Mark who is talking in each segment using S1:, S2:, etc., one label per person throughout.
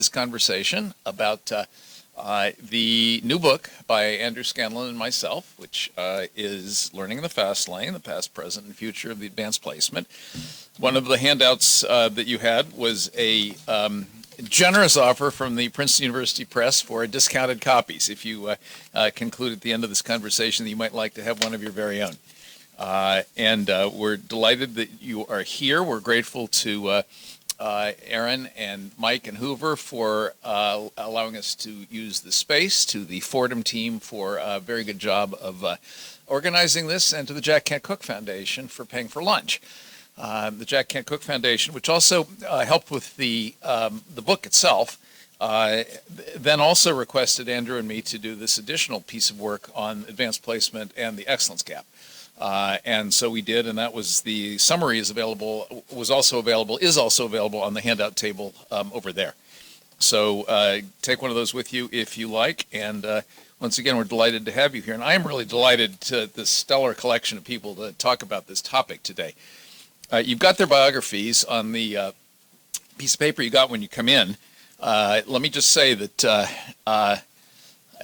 S1: this conversation about the new book by Andrew Scanlan and myself, which is Learning in the Fast Lane, the Past, Present, and Future of the Advanced Placement. One of the handouts that you had was a generous offer from the Princeton University Press for discounted copies if you conclude at the end of this conversation that you might like to have one of your very own. And we're delighted that you are here. We're grateful to Aaron and Mike and Hoover for allowing us to use the space, to the Fordham team for a very good job of organizing this, and to the Jack Kent Cooke Foundation for paying for lunch. The Jack Kent Cooke Foundation, which also helped with the book itself, then also requested Andrew and me to do this additional piece of work on advanced placement and the excellence gap. And so we did, and that was the summary is also available on the handout table over there. So take one of those with you if you like. And once again, we're delighted to have you here. And I am really delighted to this stellar collection of people to talk about this topic today. You've got their biographies on the piece of paper you got when you come in. Let me just say that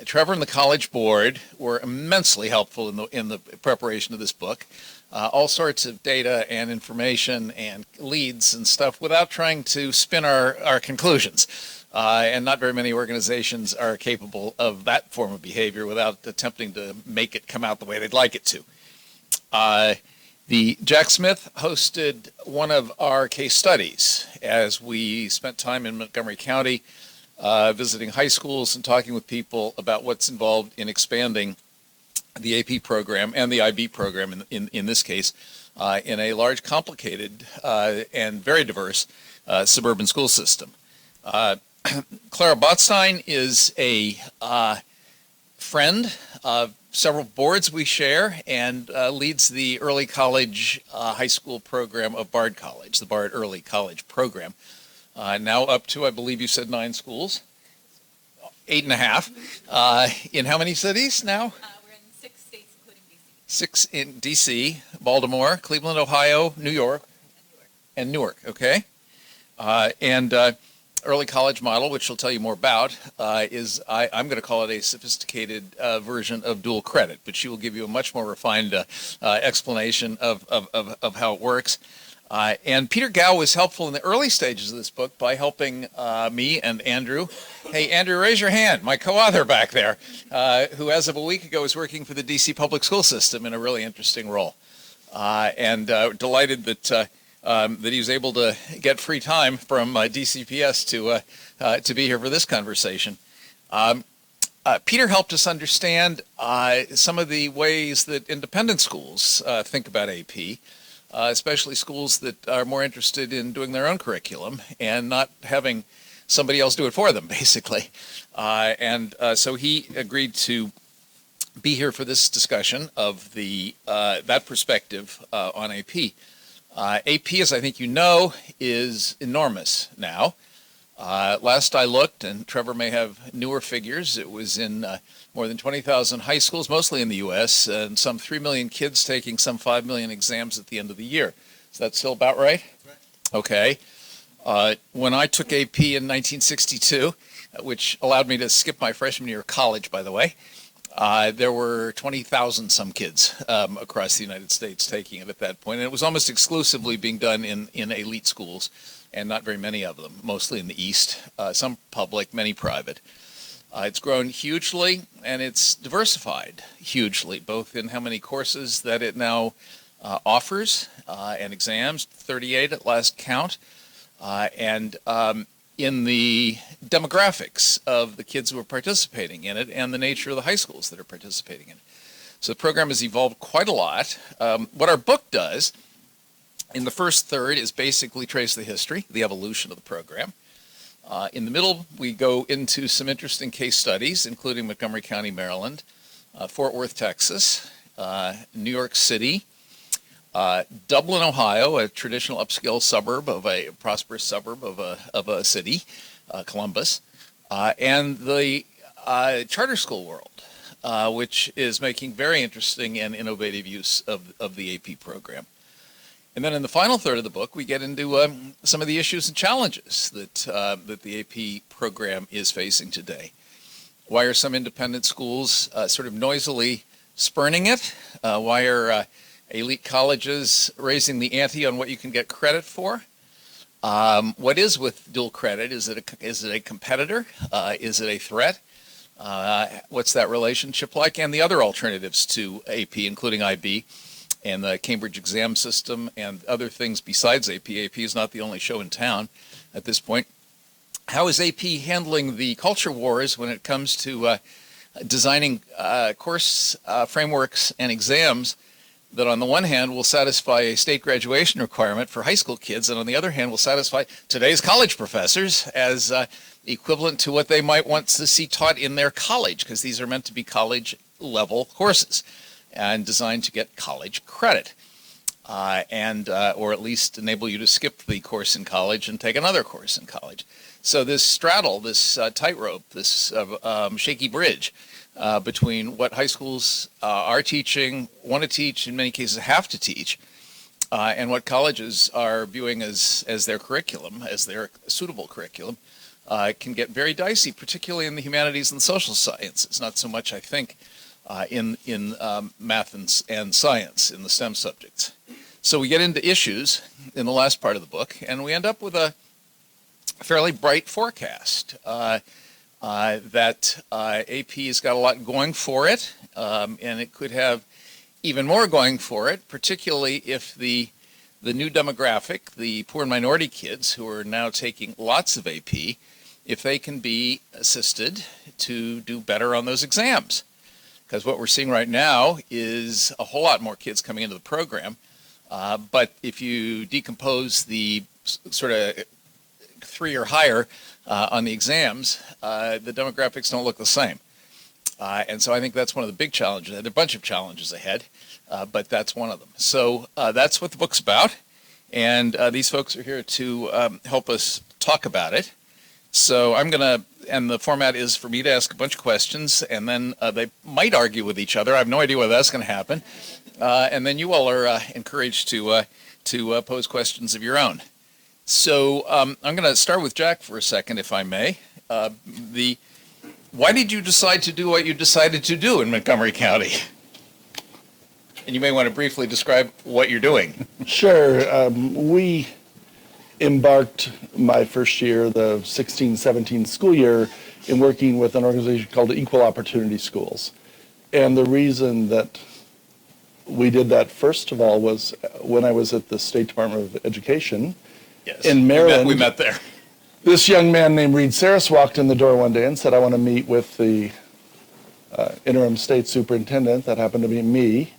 S1: Trevor and the College Board were immensely helpful in the preparation of this book. All sorts of data and information and leads and stuff without trying to spin our conclusions. And not very many organizations are capable of that form of behavior without attempting to make it come out the way they'd like it to. The Jack Smith hosted one of our case studies as we spent time in Montgomery County visiting high schools and talking with people about what's involved in expanding the AP program and the IB program in this case in a large, complicated, and very diverse suburban school system. Clara Botstein is a friend of several boards we share and leads the early college high school program of Bard College, the Bard Early College program. Now up to, I believe you said 9 schools, 8.5. In how many cities now?
S2: We're in 6 states, including D.C.
S1: 6 in D.C., Baltimore, Cleveland, Ohio, New York, and Newark. Okay. And early college model, which she'll tell you more about, is I'm going to call it a sophisticated version of dual credit, but she will give you a much more refined explanation of how it works. And Peter Gow was helpful in the early stages of this book by helping me and Andrew. Hey, Andrew, raise your hand, my co-author back there, who as of a week ago is working for the D.C. public school system in a really interesting role. And delighted that he was able to get free time from DCPS to be here for this conversation. Peter helped us understand some of the ways that independent schools think about AP. Especially schools that are more interested in doing their own curriculum and not having somebody else do it for them, basically. So he agreed to be here for this discussion of that perspective on AP. AP, as I think you know, is enormous now. Last I looked, and Trevor may have newer figures, it was in more than 20,000 high schools, mostly in the U.S., and some 3 million kids taking some 5 million exams at the end of the year. Is that still about right? Right. Okay. When I took AP in 1962, which allowed me to skip my freshman year of college, by the way, there were 20,000 some kids across the United States taking it at that point, and it was almost exclusively being done in elite schools, and not very many of them, mostly in the East, some public, many private. It's grown hugely, and it's diversified hugely, both in how many courses that it now offers and exams, 38 at last count, and in the demographics of the kids who are participating in it and the nature of the high schools that are participating in it. So the program has evolved quite a lot. What our book does in the first third is basically trace the history, the evolution of the program. In the middle, we go into some interesting case studies, including Montgomery County, Maryland, Fort Worth, Texas, New York City, Dublin, Ohio, a traditional upscale suburb of a prosperous suburb of a city, Columbus, and the charter school world, which is making very interesting and innovative use of the AP program. And then in the final third of the book, we get into some of the issues and challenges that the AP program is facing today. Why are some independent schools sort of noisily spurning it? Why are elite colleges raising the ante on what you can get credit for? What is with dual credit? Is it a competitor? Is it a threat? What's that relationship like? And the other alternatives to AP, including IB and the Cambridge exam system and other things besides AP. AP is not the only show in town at this point. How is AP handling the culture wars when it comes to designing course frameworks and exams that on the one hand will satisfy a state graduation requirement for high school kids, and on the other hand will satisfy today's college professors as equivalent to what they might want to see taught in their college, because these are meant to be college level courses and designed to get college credit, or at least enable you to skip the course in college and take another course in college. So this straddle, this tightrope, this shaky bridge between what high schools are teaching, want to teach, in many cases have to teach, and what colleges are viewing as their curriculum, as their suitable curriculum, can get very dicey, particularly in the humanities and social sciences. Not so much, I think, in math and science, in the STEM subjects. So we get into issues in the last part of the book, and we end up with a fairly bright forecast that AP has got a lot going for it, and it could have even more going for it, particularly if the new demographic, the poor and minority kids who are now taking lots of AP, if they can be assisted to do better on those exams. Because what we're seeing right now is a whole lot more kids coming into the program, but if you decompose the sort of 3 or higher on the exams, the demographics don't look the same. And so I think that's one of the big challenges. There are a bunch of challenges ahead, but that's one of them. So that's what the book's about, and these folks are here to help us talk about it. So I'm going to, and the format is for me to ask a bunch of questions, and then they might argue with each other. I have no idea whether that's going to happen. And then you all are encouraged to pose questions of your own. So I'm going to start with Jack for a second, if I may. Why did you decide to do what you decided to do in Montgomery County? And you may want to briefly describe what you're doing.
S3: Sure. We embarked my first year, the 16-17 school year, in working with an organization called Equal Opportunity Schools. And the reason that we did that, first of all, was when I was at the State Department of Education.
S1: Yes.
S3: In Maryland.
S1: We met there.
S3: This young man named Reed Saris walked in the door one day and said, I want to meet with the interim state superintendent. That happened to be me.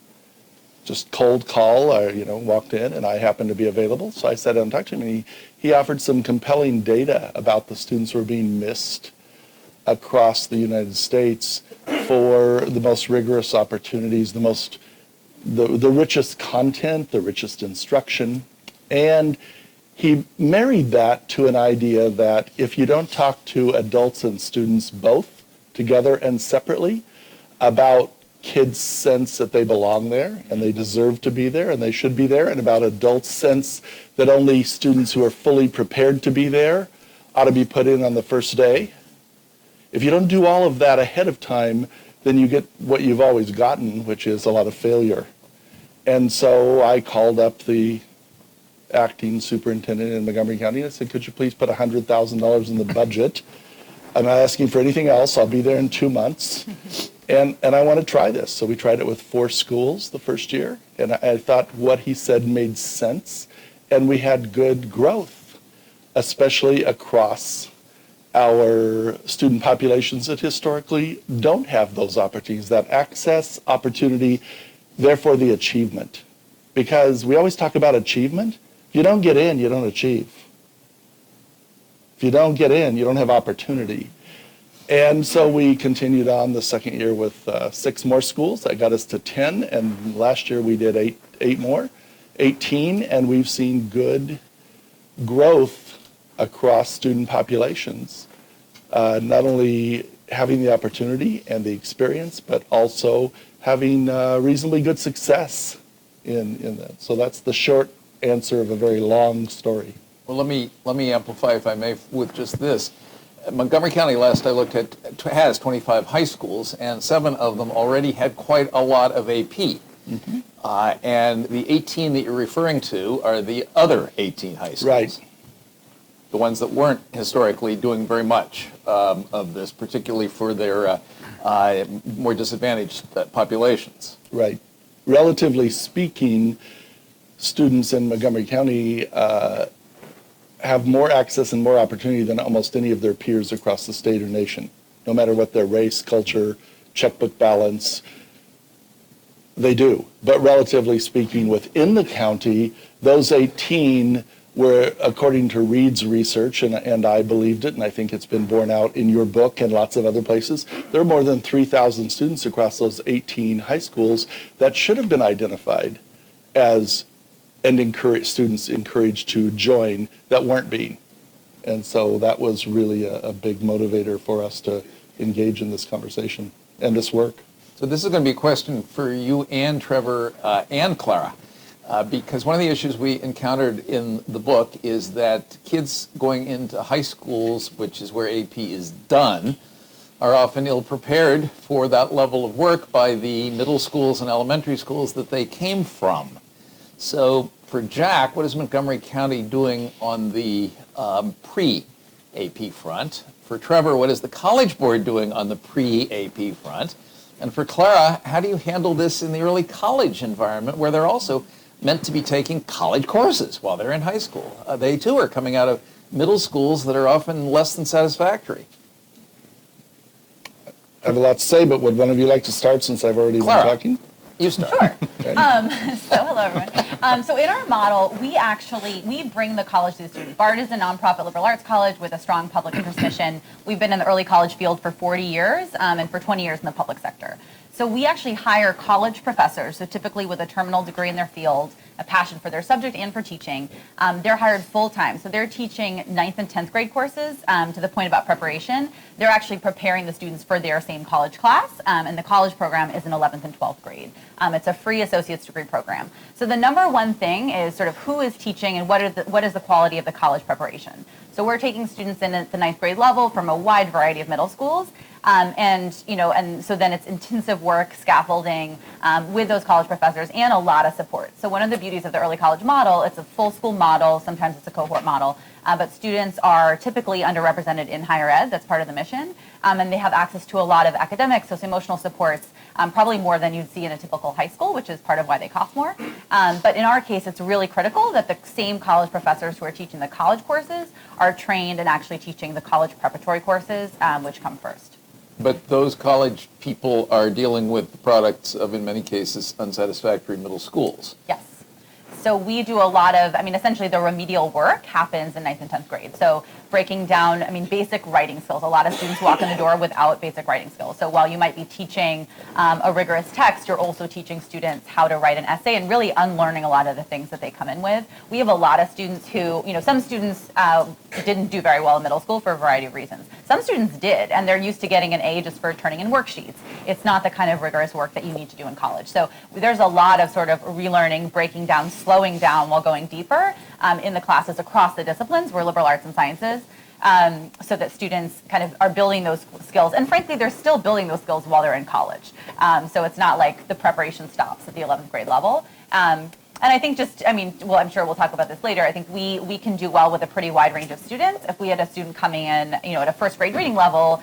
S3: Just cold call, I walked in and I happened to be available. So I sat down and talked to him, and he offered some compelling data about the students who were being missed across the United States for the most rigorous opportunities, the richest content, the richest instruction. And he married that to an idea that if you don't talk to adults and students both together and separately about kids' sense that they belong there and they deserve to be there and they should be there, and about adults' sense that only students who are fully prepared to be there ought to be put in on the first day. If you don't do all of that ahead of time, then you get what you've always gotten, which is a lot of failure. And so I called up the acting superintendent in Montgomery County and I said, could you please put $100,000 in the budget? I'm not asking for anything else. I'll be there in 2 months. And I want to try this. So we tried it with 4 schools the first year. And I thought what he said made sense. And we had good growth, especially across our student populations that historically don't have those opportunities, that access, opportunity, therefore the achievement. Because we always talk about achievement. If you don't get in, you don't achieve. If you don't get in, you don't have opportunity. And so we continued on the second year with 6 more schools. That got us to 10, and last year we did 8 more, 18, and we've seen good growth across student populations. Not only having the opportunity and the experience, but also having reasonably good success in that. So that's the short answer of a very long story.
S1: Well, let me amplify, if I may, with just this. Montgomery County, last I looked at, has 25 high schools, and 7 of them already had quite a lot of AP.
S3: Mm-hmm.
S1: And the 18 that you're referring to are the other 18 high schools.
S3: Right.
S1: The ones that weren't historically doing very much of this, particularly for their more disadvantaged populations.
S3: Right. Relatively speaking, students in Montgomery County have more access and more opportunity than almost any of their peers across the state or nation, no matter what their race, culture, checkbook balance. They do. But relatively speaking, within the county, those 18 were, according to Reed's research, and I believed it, and I think it's been borne out in your book and lots of other places, there are more than 3,000 students across those 18 high schools that should have been identified as, and students encouraged to join, that weren't being. And so that was really a big motivator for us to engage in this conversation and this work.
S1: So this is going to be a question for you and Trevor and Clara. Because one of the issues we encountered in the book is that kids going into high schools, which is where AP is done, are often ill-prepared for that level of work by the middle schools and elementary schools that they came from. So for Jack, what is Montgomery County doing on the pre-AP front? For Trevor, what is the College Board doing on the pre-AP front? And for Clara, how do you handle this in the early college environment where they're also meant to be taking college courses while they're in high school? They too are coming out of middle schools that are often less than satisfactory.
S3: I have a lot to say, but would one of you like to start since I've already
S1: Clara,
S3: been talking?
S1: You start.
S4: Sure.
S3: Okay.
S4: So hello, everyone. So in our model, we bring the college to the student. BART is a nonprofit liberal arts college with a strong public interest mission. We've been in the early college field for 40 years and for 20 years in the public sector. So we actually hire college professors, so typically with a terminal degree in their field, a passion for their subject and for teaching. They're hired full-time. So they're teaching 9th and 10th grade courses to the point about preparation. They're actually preparing the students for their same college class, and the college program is in 11th and 12th grade. It's a free associate's degree program. So the number one thing is sort of who is teaching and what is the quality of the college preparation. So we're taking students in at the 9th grade level from a wide variety of middle schools. And so then it's intensive work, scaffolding with those college professors and a lot of support. So one of the beauties of the early college model, it's a full school model, sometimes it's a cohort model, but students are typically underrepresented in higher ed, that's part of the mission, and they have access to a lot of academic, socio-emotional supports, probably more than you'd see in a typical high school, which is part of why they cost more. But in our case, it's really critical that the same college professors who are teaching the college courses are trained and actually teaching the college preparatory courses, which come first.
S1: But those college people are dealing with the products of, in many cases, unsatisfactory middle schools.
S4: Yes. So we do a lot of, essentially the remedial work happens in 9th and 10th grade. So breaking down, basic writing skills. A lot of students walk in the door without basic writing skills. So while you might be teaching a rigorous text, you're also teaching students how to write an essay and really unlearning a lot of the things that they come in with. We have a lot of students who, some students didn't do very well in middle school for a variety of reasons. Some students did, and they're used to getting an A just for turning in worksheets. It's not the kind of rigorous work that you need to do in college. So there's a lot of sort of relearning, breaking down, slowing down while going deeper in the classes across the disciplines. We're liberal arts and sciences, so that students kind of are building those skills. And frankly, they're still building those skills while they're in college. So it's not like the preparation stops at the 11th grade level. And I think I'm sure we'll talk about this later. I think we can do well with a pretty wide range of students. If we had a student coming in, at a first grade reading level,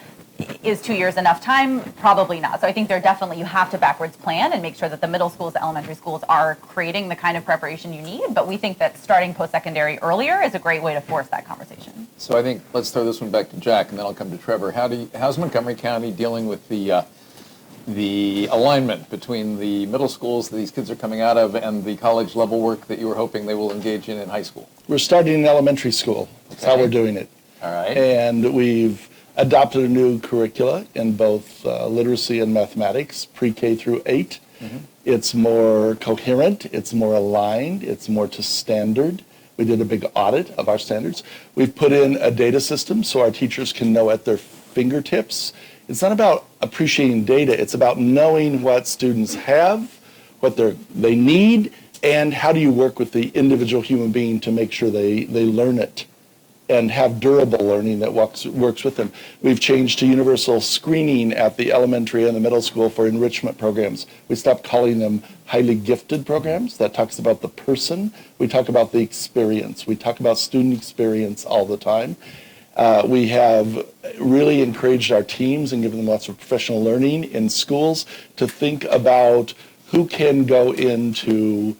S4: is 2 years enough time? Probably not. So I think you have to backwards plan and make sure that the middle schools, the elementary schools are creating the kind of preparation you need. But we think that starting post-secondary earlier is a great way to force that conversation.
S1: So I think let's throw this one back to Jack, and then I'll come to Trevor. How's Montgomery County dealing with the alignment between the middle schools that these kids are coming out of and the college level work that you were hoping they will engage in high school?
S3: We're starting in elementary school. That's how we're doing it.
S1: All right.
S3: And we've adopted a new curricula in both literacy and mathematics, pre-K through 8. Mm-hmm. It's more coherent, it's more aligned, it's more to standard. We did a big audit of our standards. We've put in a data system so our teachers can know at their fingertips. It's not about appreciating data, it's about knowing what students have, what they need, and how do you work with the individual human being to make sure they learn it and have durable learning that works with them. We've changed to universal screening at the elementary and the middle school for enrichment programs. We stopped calling them highly gifted programs. That talks about the person. We talk about the experience. We talk about student experience all the time. We have really encouraged our teams and given them lots of professional learning in schools to think about who can go into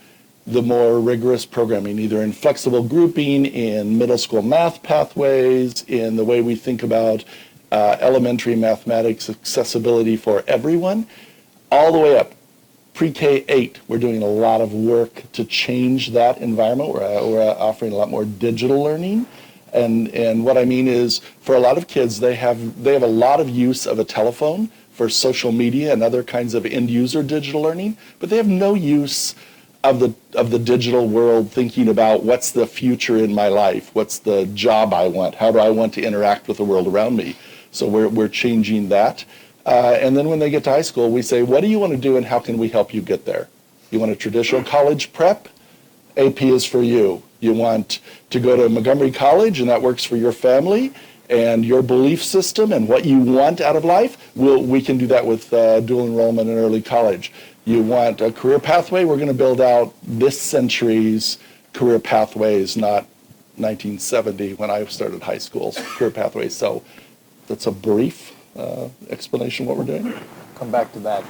S3: the more rigorous programming, either in flexible grouping, in middle school math pathways, in the way we think about elementary mathematics accessibility for everyone, all the way up. Pre-K 8, we're doing a lot of work to change that environment. We're offering a lot more digital learning. And what I mean is, for a lot of kids, they have a lot of use of a telephone for social media and other kinds of end-user digital learning, but they have no use of the digital world thinking about what's the future in my life, what's the job I want, how do I want to interact with the world around me. So we're changing that. And then when they get to high school, we say, what do you want to do and how can we help you get there? You want a traditional college prep? AP is for you. You want to go to Montgomery College and that works for your family and your belief system and what you want out of life? We can do that with dual enrollment in early college. You want a career pathway? We're going to build out this century's career pathways, not 1970 when I started high school career pathways. So that's a brief explanation of what we're doing.
S1: Come back to that.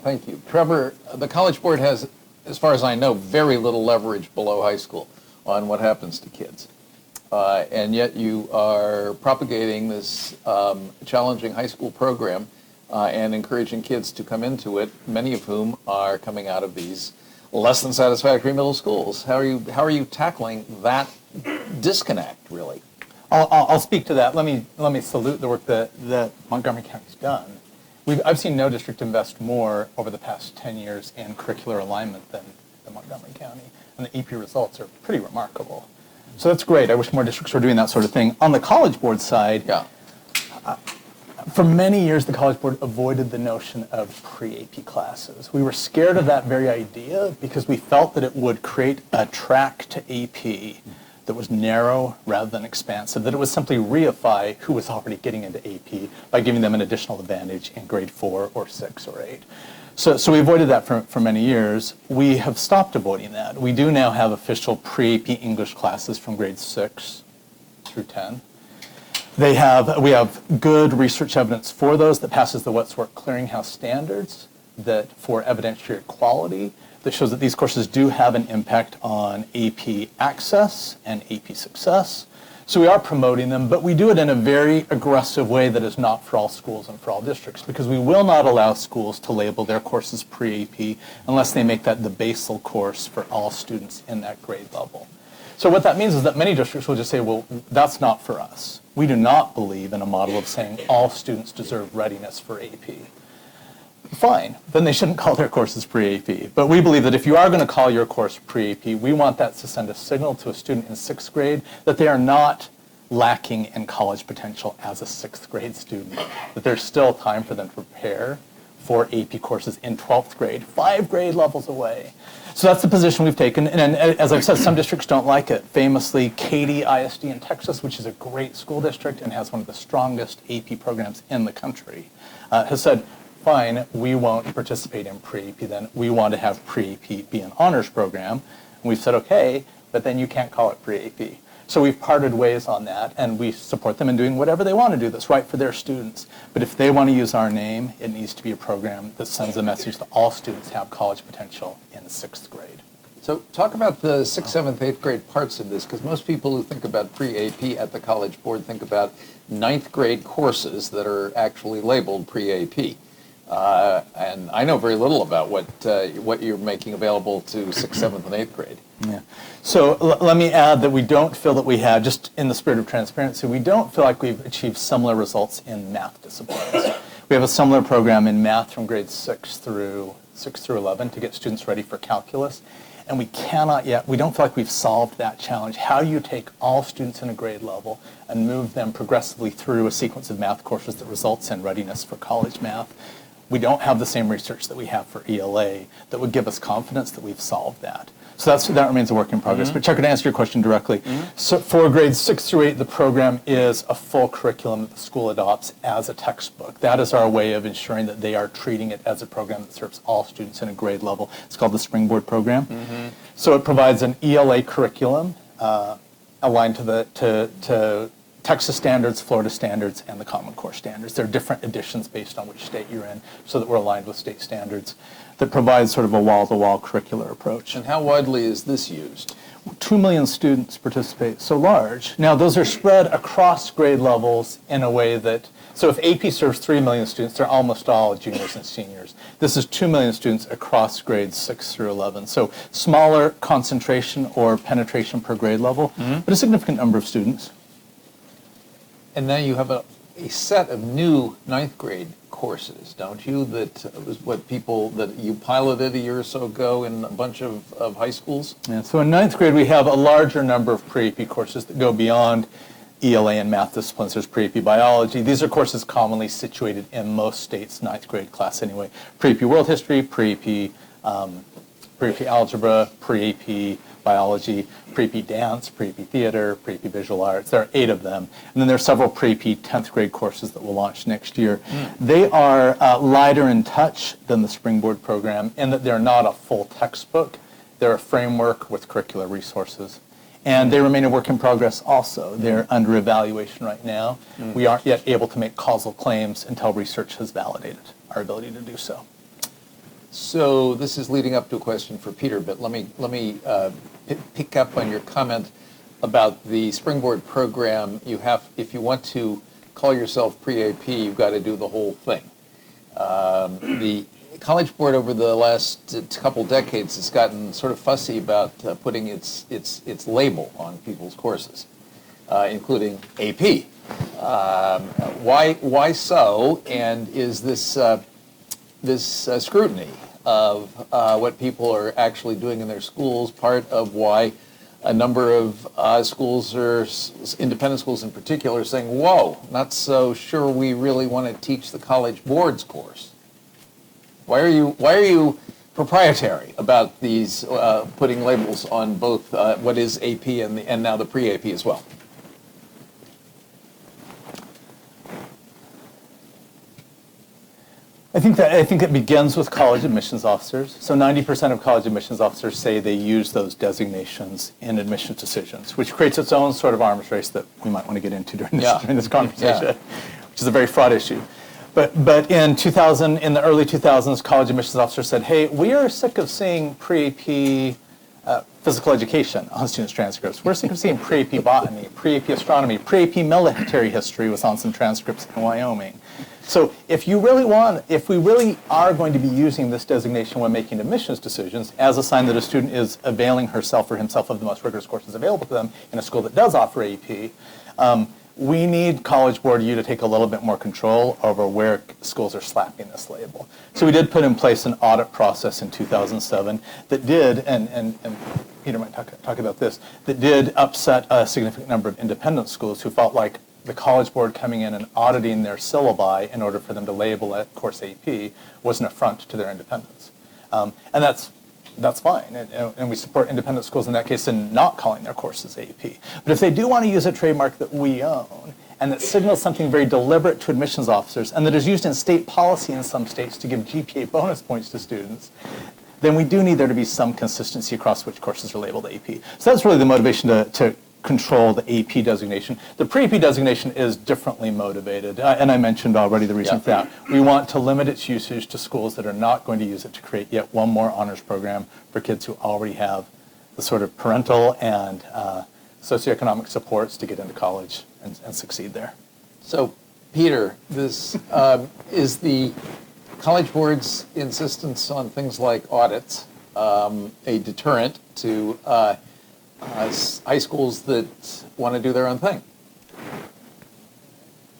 S1: Thank you. Trevor, the College Board has, as far as I know, very little leverage below high school on what happens to kids. And yet you are propagating this challenging high school program and encouraging kids to come into it, many of whom are coming out of these less than satisfactory middle schools. How are you tackling that disconnect, really?
S5: I'll speak to that. Let me salute the work that Montgomery County's done. I've seen no district invest more over the past 10 years in curricular alignment than Montgomery County, and the EP results are pretty remarkable. So that's great. I wish more districts were doing that sort of thing. On the College Board side, for many years, the College Board avoided the notion of pre-AP classes. We were scared of that very idea because we felt that it would create a track to AP that was narrow rather than expansive, that it would simply reify who was already getting into AP by giving them an additional advantage in grade 4 or 6 or 8. So we avoided that for many years. We have stopped avoiding that. We do now have official pre-AP English classes from grade 6 through 10. We have good research evidence for those that passes the What's Work Clearinghouse standards that for evidentiary quality that shows that these courses do have an impact on AP access and AP success. So we are promoting them, but we do it in a very aggressive way that is not for all schools and for all districts, because we will not allow schools to label their courses pre-AP unless they make that the basal course for all students in that grade level. So what that means is that many districts will just say, well, that's not for us. We do not believe in a model of saying all students deserve readiness for AP. Fine, then they shouldn't call their courses pre-AP. But we believe that if you are going to call your course pre-AP, we want that to send a signal to a student in 6th grade that they are not lacking in college potential as a 6th grade student, that there's still time for them to prepare for AP courses in 12th grade, 5 grade levels away. So that's the position we've taken, and as I've said, some districts don't like it. Famously, Katy ISD in Texas, which is a great school district and has one of the strongest AP programs in the country, has said, fine, we won't participate in pre-AP then. We want to have pre-AP be an honors program. And we've said, okay, but then you can't call it pre-AP. So we've parted ways on that, and we support them in doing whatever they want to do that's right for their students. But if they want to use our name, it needs to be a program that sends a message that all students have college potential in 6th grade.
S1: So talk about the 6th, 7th, 8th grade parts of this, because most people who think about pre-AP at the College Board think about 9th grade courses that are actually labeled pre-AP. And I know very little about what you're making available to 6th, 7th, and 8th grade.
S5: Yeah. So let me add that we don't feel that we have, just in the spirit of transparency, we don't feel like we've achieved similar results in math disciplines. We have a similar program in math from grades 6 through 11 to get students ready for calculus. And we don't feel like we've solved that challenge. How do you take all students in a grade level and move them progressively through a sequence of math courses that results in readiness for college math? we don't have the same research that we have for ELA that would give us confidence that we've solved that. So that remains a work in progress. But Chuck, to answer your question directly, so for grades 6 through 8, the program is a full curriculum that the school adopts as a textbook. That is our way of ensuring that they are treating it as a program that serves all students in a grade level. It's called the Springboard program. So it provides an ELA curriculum aligned to Texas standards, Florida standards, and the Common Core standards. There are different editions based on which state you're in, so that we're aligned with state standards, that provides sort of a wall-to-wall curricular approach.
S1: And how widely is this used?
S5: 2 million students participate, so large. Now, those are spread across grade levels in a way that, so if AP serves 3 million students, they're almost all juniors and seniors. This is 2 million students across grades 6 through 11. So smaller concentration or penetration per grade level, but a significant number of students.
S1: And now you have a set of new ninth grade courses, don't you? That was what that you piloted a year or so ago in a bunch of high schools?
S5: Yeah, so in ninth grade, we have a larger number of pre-AP courses that go beyond ELA and math disciplines. There's pre-AP biology. These are courses commonly situated in most states' ninth grade class anyway. Pre-AP world history, pre-AP algebra, pre-AP biology, pre-AP dance, pre-AP theater, pre-AP visual arts. There are 8 of them. And then there are several pre-AP 10th grade courses that will launch next year. They are lighter in touch than the Springboard program in that they're not a full textbook. They're a framework with curricular resources. And they remain a work in progress also. They're under evaluation right now. We aren't yet able to make causal claims until research has validated our ability to do so.
S1: So this is leading up to a question for Peter, but let me pick up on your comment about the Springboard program. If you want to call yourself pre-AP, you've got to do the whole thing. The College Board over the last couple decades has gotten sort of fussy about putting its label on people's courses, including AP. Why so? And is this scrutiny of what people are actually doing in their schools part of why a number of schools, or independent schools in particular, are saying, whoa, not so sure we really want to teach the College Board's course? Why are you proprietary about these putting labels on both what is AP and now the pre-AP as well?
S5: I think it begins with college admissions officers. So 90% of college admissions officers say they use those designations in admissions decisions, which creates its own sort of arms race that we might want to get into during this conversation, which is a very fraught issue. But in the early 2000s, college admissions officers said, hey, we are sick of seeing pre-AP physical education on students' transcripts. We're sick of seeing pre-AP botany, pre-AP astronomy, pre-AP military history was on some transcripts in Wyoming. So if we really are going to be using this designation when making admissions decisions as a sign that a student is availing herself or himself of the most rigorous courses available to them in a school that does offer AP, we need College Board U to take a little bit more control over where schools are slapping this label. So we did put in place an audit process in 2007 that did, and Peter might talk about this, that did upset a significant number of independent schools who felt like the College Board coming in and auditing their syllabi in order for them to label it course AP was an affront to their independence. And that's fine. And we support independent schools in that case in not calling their courses AP. But if they do want to use a trademark that we own and that signals something very deliberate to admissions officers and that is used in state policy in some states to give GPA bonus points to students, then we do need there to be some consistency across which courses are labeled AP. So that's really the motivation to control the AP designation. The pre-AP designation is differently motivated, and I mentioned already the reason for that. We want to limit its usage to schools that are not going to use it to create yet one more honors program for kids who already have the sort of parental and socioeconomic supports to get into college and succeed there.
S1: So, Peter, this is the College Board's insistence on things like audits a deterrent to high schools that want to do their own thing?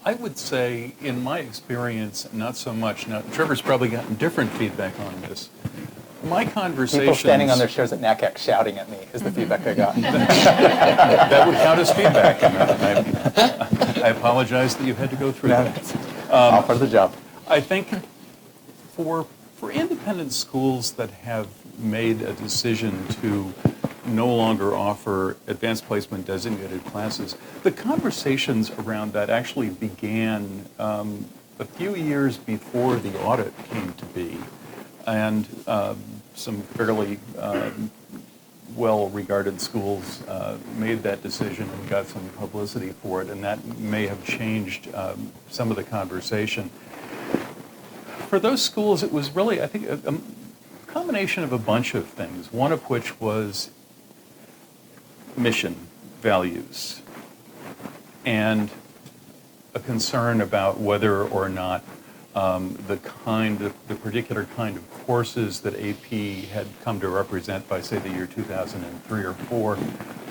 S6: I would say, in my experience, not so much. Now, Trevor's probably gotten different feedback on this. My conversations...
S5: People standing on their chairs at NACAC shouting at me is the feedback I got.
S6: That would count as feedback. And I apologize that you had to go through that.
S5: All part of the job.
S6: I think for independent schools that have made a decision to no longer offer advanced placement designated classes, the conversations around that actually began a few years before the audit came to be. And some fairly well-regarded schools made that decision and got some publicity for it, and that may have changed some of the conversation. For those schools, it was really, I think, a combination of a bunch of things, one of which was mission, values, and a concern about whether or not the particular kind of courses that AP had come to represent by, say, the year 2003 or 4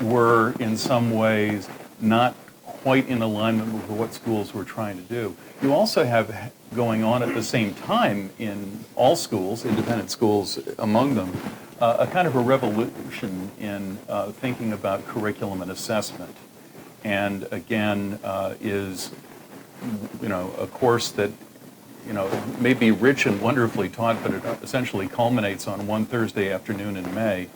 S6: were in some ways not quite in alignment with what schools were trying to do. You also have going on at the same time in all schools, independent schools among them, a kind of a revolution in thinking about curriculum and assessment. And again, is, a course that, may be rich and wonderfully taught, but it essentially culminates on one Thursday afternoon in May.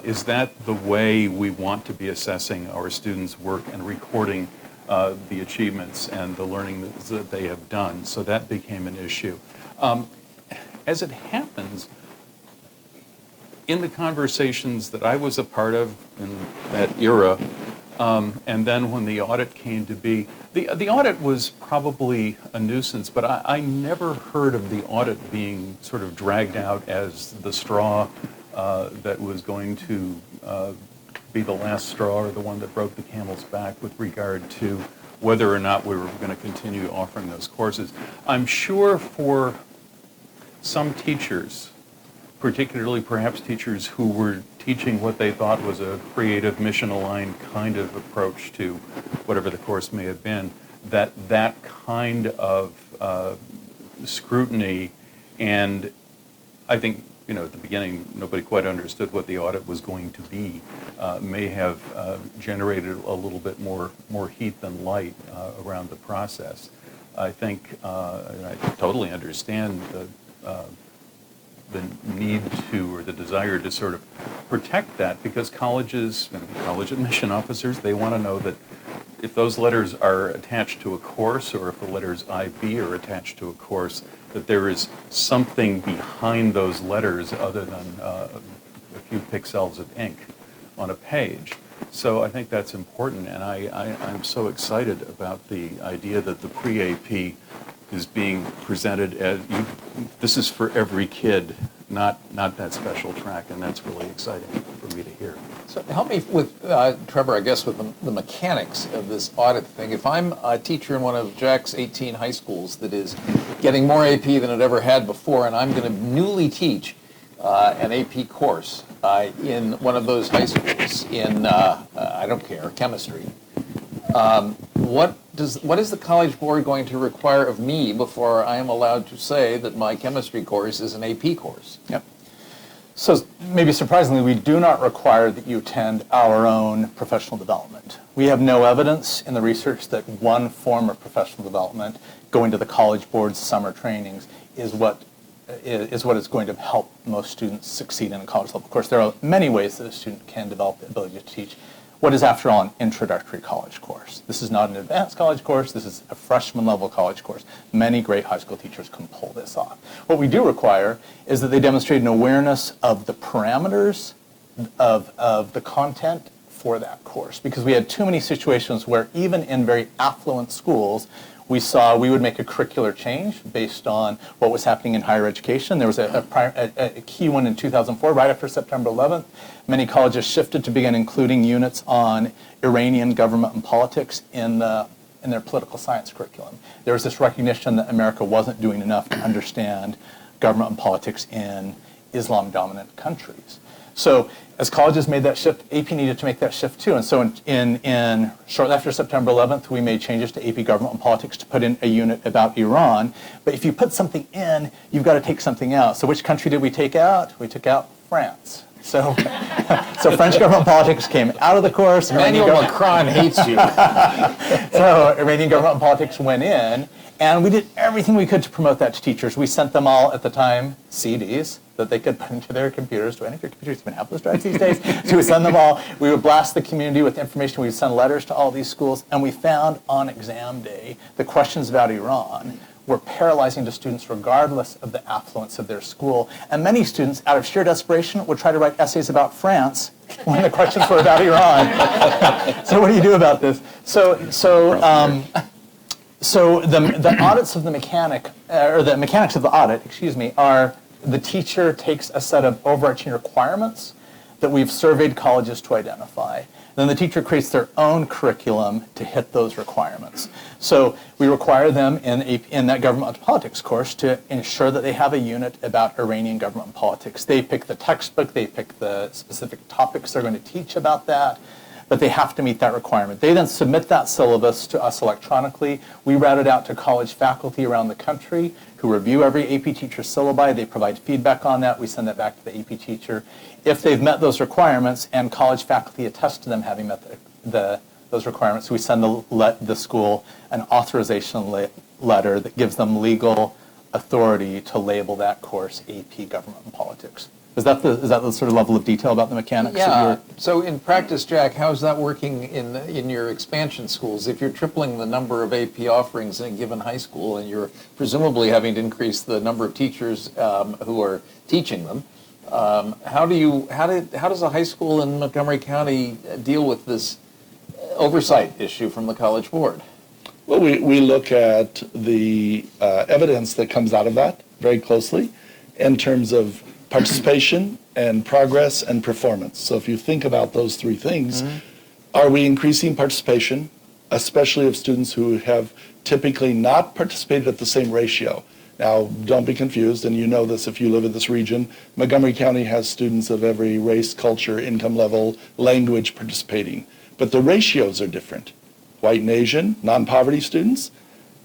S6: Is that the way we want to be assessing our students' work and recording the achievements and the learning that they have done? So that became an issue. As it happens, in the conversations that I was a part of in that era, and then when the audit came to be, the audit was probably a nuisance, but I never heard of the audit being sort of dragged out as the straw that was going to be the last straw or the one that broke the camel's back with regard to whether or not we were going to continue offering those courses. I'm sure for some teachers, particularly perhaps teachers who were teaching what they thought was a creative, mission-aligned kind of approach to whatever the course may have been, that kind of scrutiny, and I think, at the beginning, nobody quite understood what the audit was going to be, may have generated a little bit more heat than light around the process. I think, I totally understand the need to, or the desire to sort of protect that, because colleges and college admission officers, they want to know that if those letters are attached to a course, or if the letters IB are attached to a course, that there is something behind those letters other than a few pixels of ink on a page. So I think that's important, and I'm so excited about the idea that the pre-AP is being presented as, this is for every kid, not that special track, and that's really exciting for me to hear.
S7: So help me with, Trevor, I guess, with the mechanics of this audit thing. If I'm a teacher in one of Jack's 18 high schools that is getting more AP than it ever had before, and I'm going to newly teach an AP course in one of those high schools in, I don't care, chemistry, what is the College Board going to require of me before I am allowed to say that my chemistry course is an AP course?
S5: Yep. So maybe surprisingly, we do not require that you attend our own professional development. We have no evidence in the research that one form of professional development, going to the College Board's summer trainings, is what is going to help most students succeed in a college level. Of course, there are many ways that a student can develop the ability to teach what is, after all, an introductory college course. This is not an advanced college course. This is a freshman level college course. Many great high school teachers can pull this off. What we do require is that they demonstrate an awareness of the parameters of the content for that course, because we had too many situations where even in very affluent schools, we would make a curricular change based on what was happening in higher education. There was a key one in 2004, right after September 11th. Many colleges shifted to begin including units on Iranian government and politics in their political science curriculum. There was this recognition that America wasn't doing enough to understand government and politics in Islam-dominant countries. So as colleges made that shift, AP needed to make that shift too. And so in shortly after September 11th, we made changes to AP Government and Politics to put in a unit about Iran. But if you put something in, you've got to take something out. So which country did we take out? We took out France. So French government and politics came out of the course.
S7: Emmanuel Macron hates you.
S5: So Iranian government and politics went in, And we did everything we could to promote that to teachers. We sent them all, at the time, CDs that they could put into their computers. Do any of your computers even have those drives these days? So we send them all. We would blast the community with information. We would send letters to all these schools. And we found on exam day the questions about Iran were paralyzing to students regardless of the affluence of their school. And many students, out of sheer desperation, would try to write essays about France when the questions were about Iran. So what do you do about this? So the audits of the mechanic, or the mechanics of the audit, excuse me, are the teacher takes a set of overarching requirements that we've surveyed colleges to identify. Then the teacher creates their own curriculum to hit those requirements. So we require them in that government politics course to ensure that they have a unit about Iranian government politics. They pick the textbook, they pick the specific topics they're going to teach about that, but they have to meet that requirement. They then submit that syllabus to us electronically. We route it out to college faculty around the country who review every AP teacher's syllabi. They provide feedback on that. We send that back to the AP teacher. If they've met those requirements and college faculty attest to them having met those requirements, we send the school an authorization letter that gives them legal authority to label that course AP Government and Politics. Is that the sort of level of detail about the mechanics?
S7: Yeah. So in practice, Jack, how's that working in your expansion schools? If you're tripling the number of AP offerings in a given high school, and you're presumably having to increase the number of teachers who are teaching them, how does a high school in Montgomery County deal with this oversight issue from the College Board?
S3: Well, we look at the evidence that comes out of that very closely in terms of participation and progress and performance. So if you think about those three things, are we increasing participation, especially of students who have typically not participated at the same ratio? Now, don't be confused, and you know this if you live in this region. Montgomery County has students of every race, culture, income level, language participating, but the ratios are different. White and Asian, non-poverty students,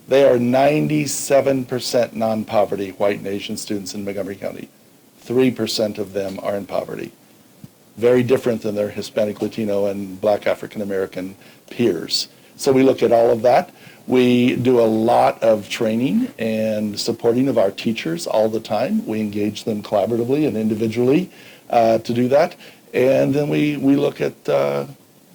S3: they are 97% non-poverty white and Asian students in Montgomery County. 3% of them are in poverty. Very different than their Hispanic, Latino, and Black African American peers. So we look at all of that. We do a lot of training and supporting of our teachers all the time. We engage them collaboratively and individually to do that. And then we look at the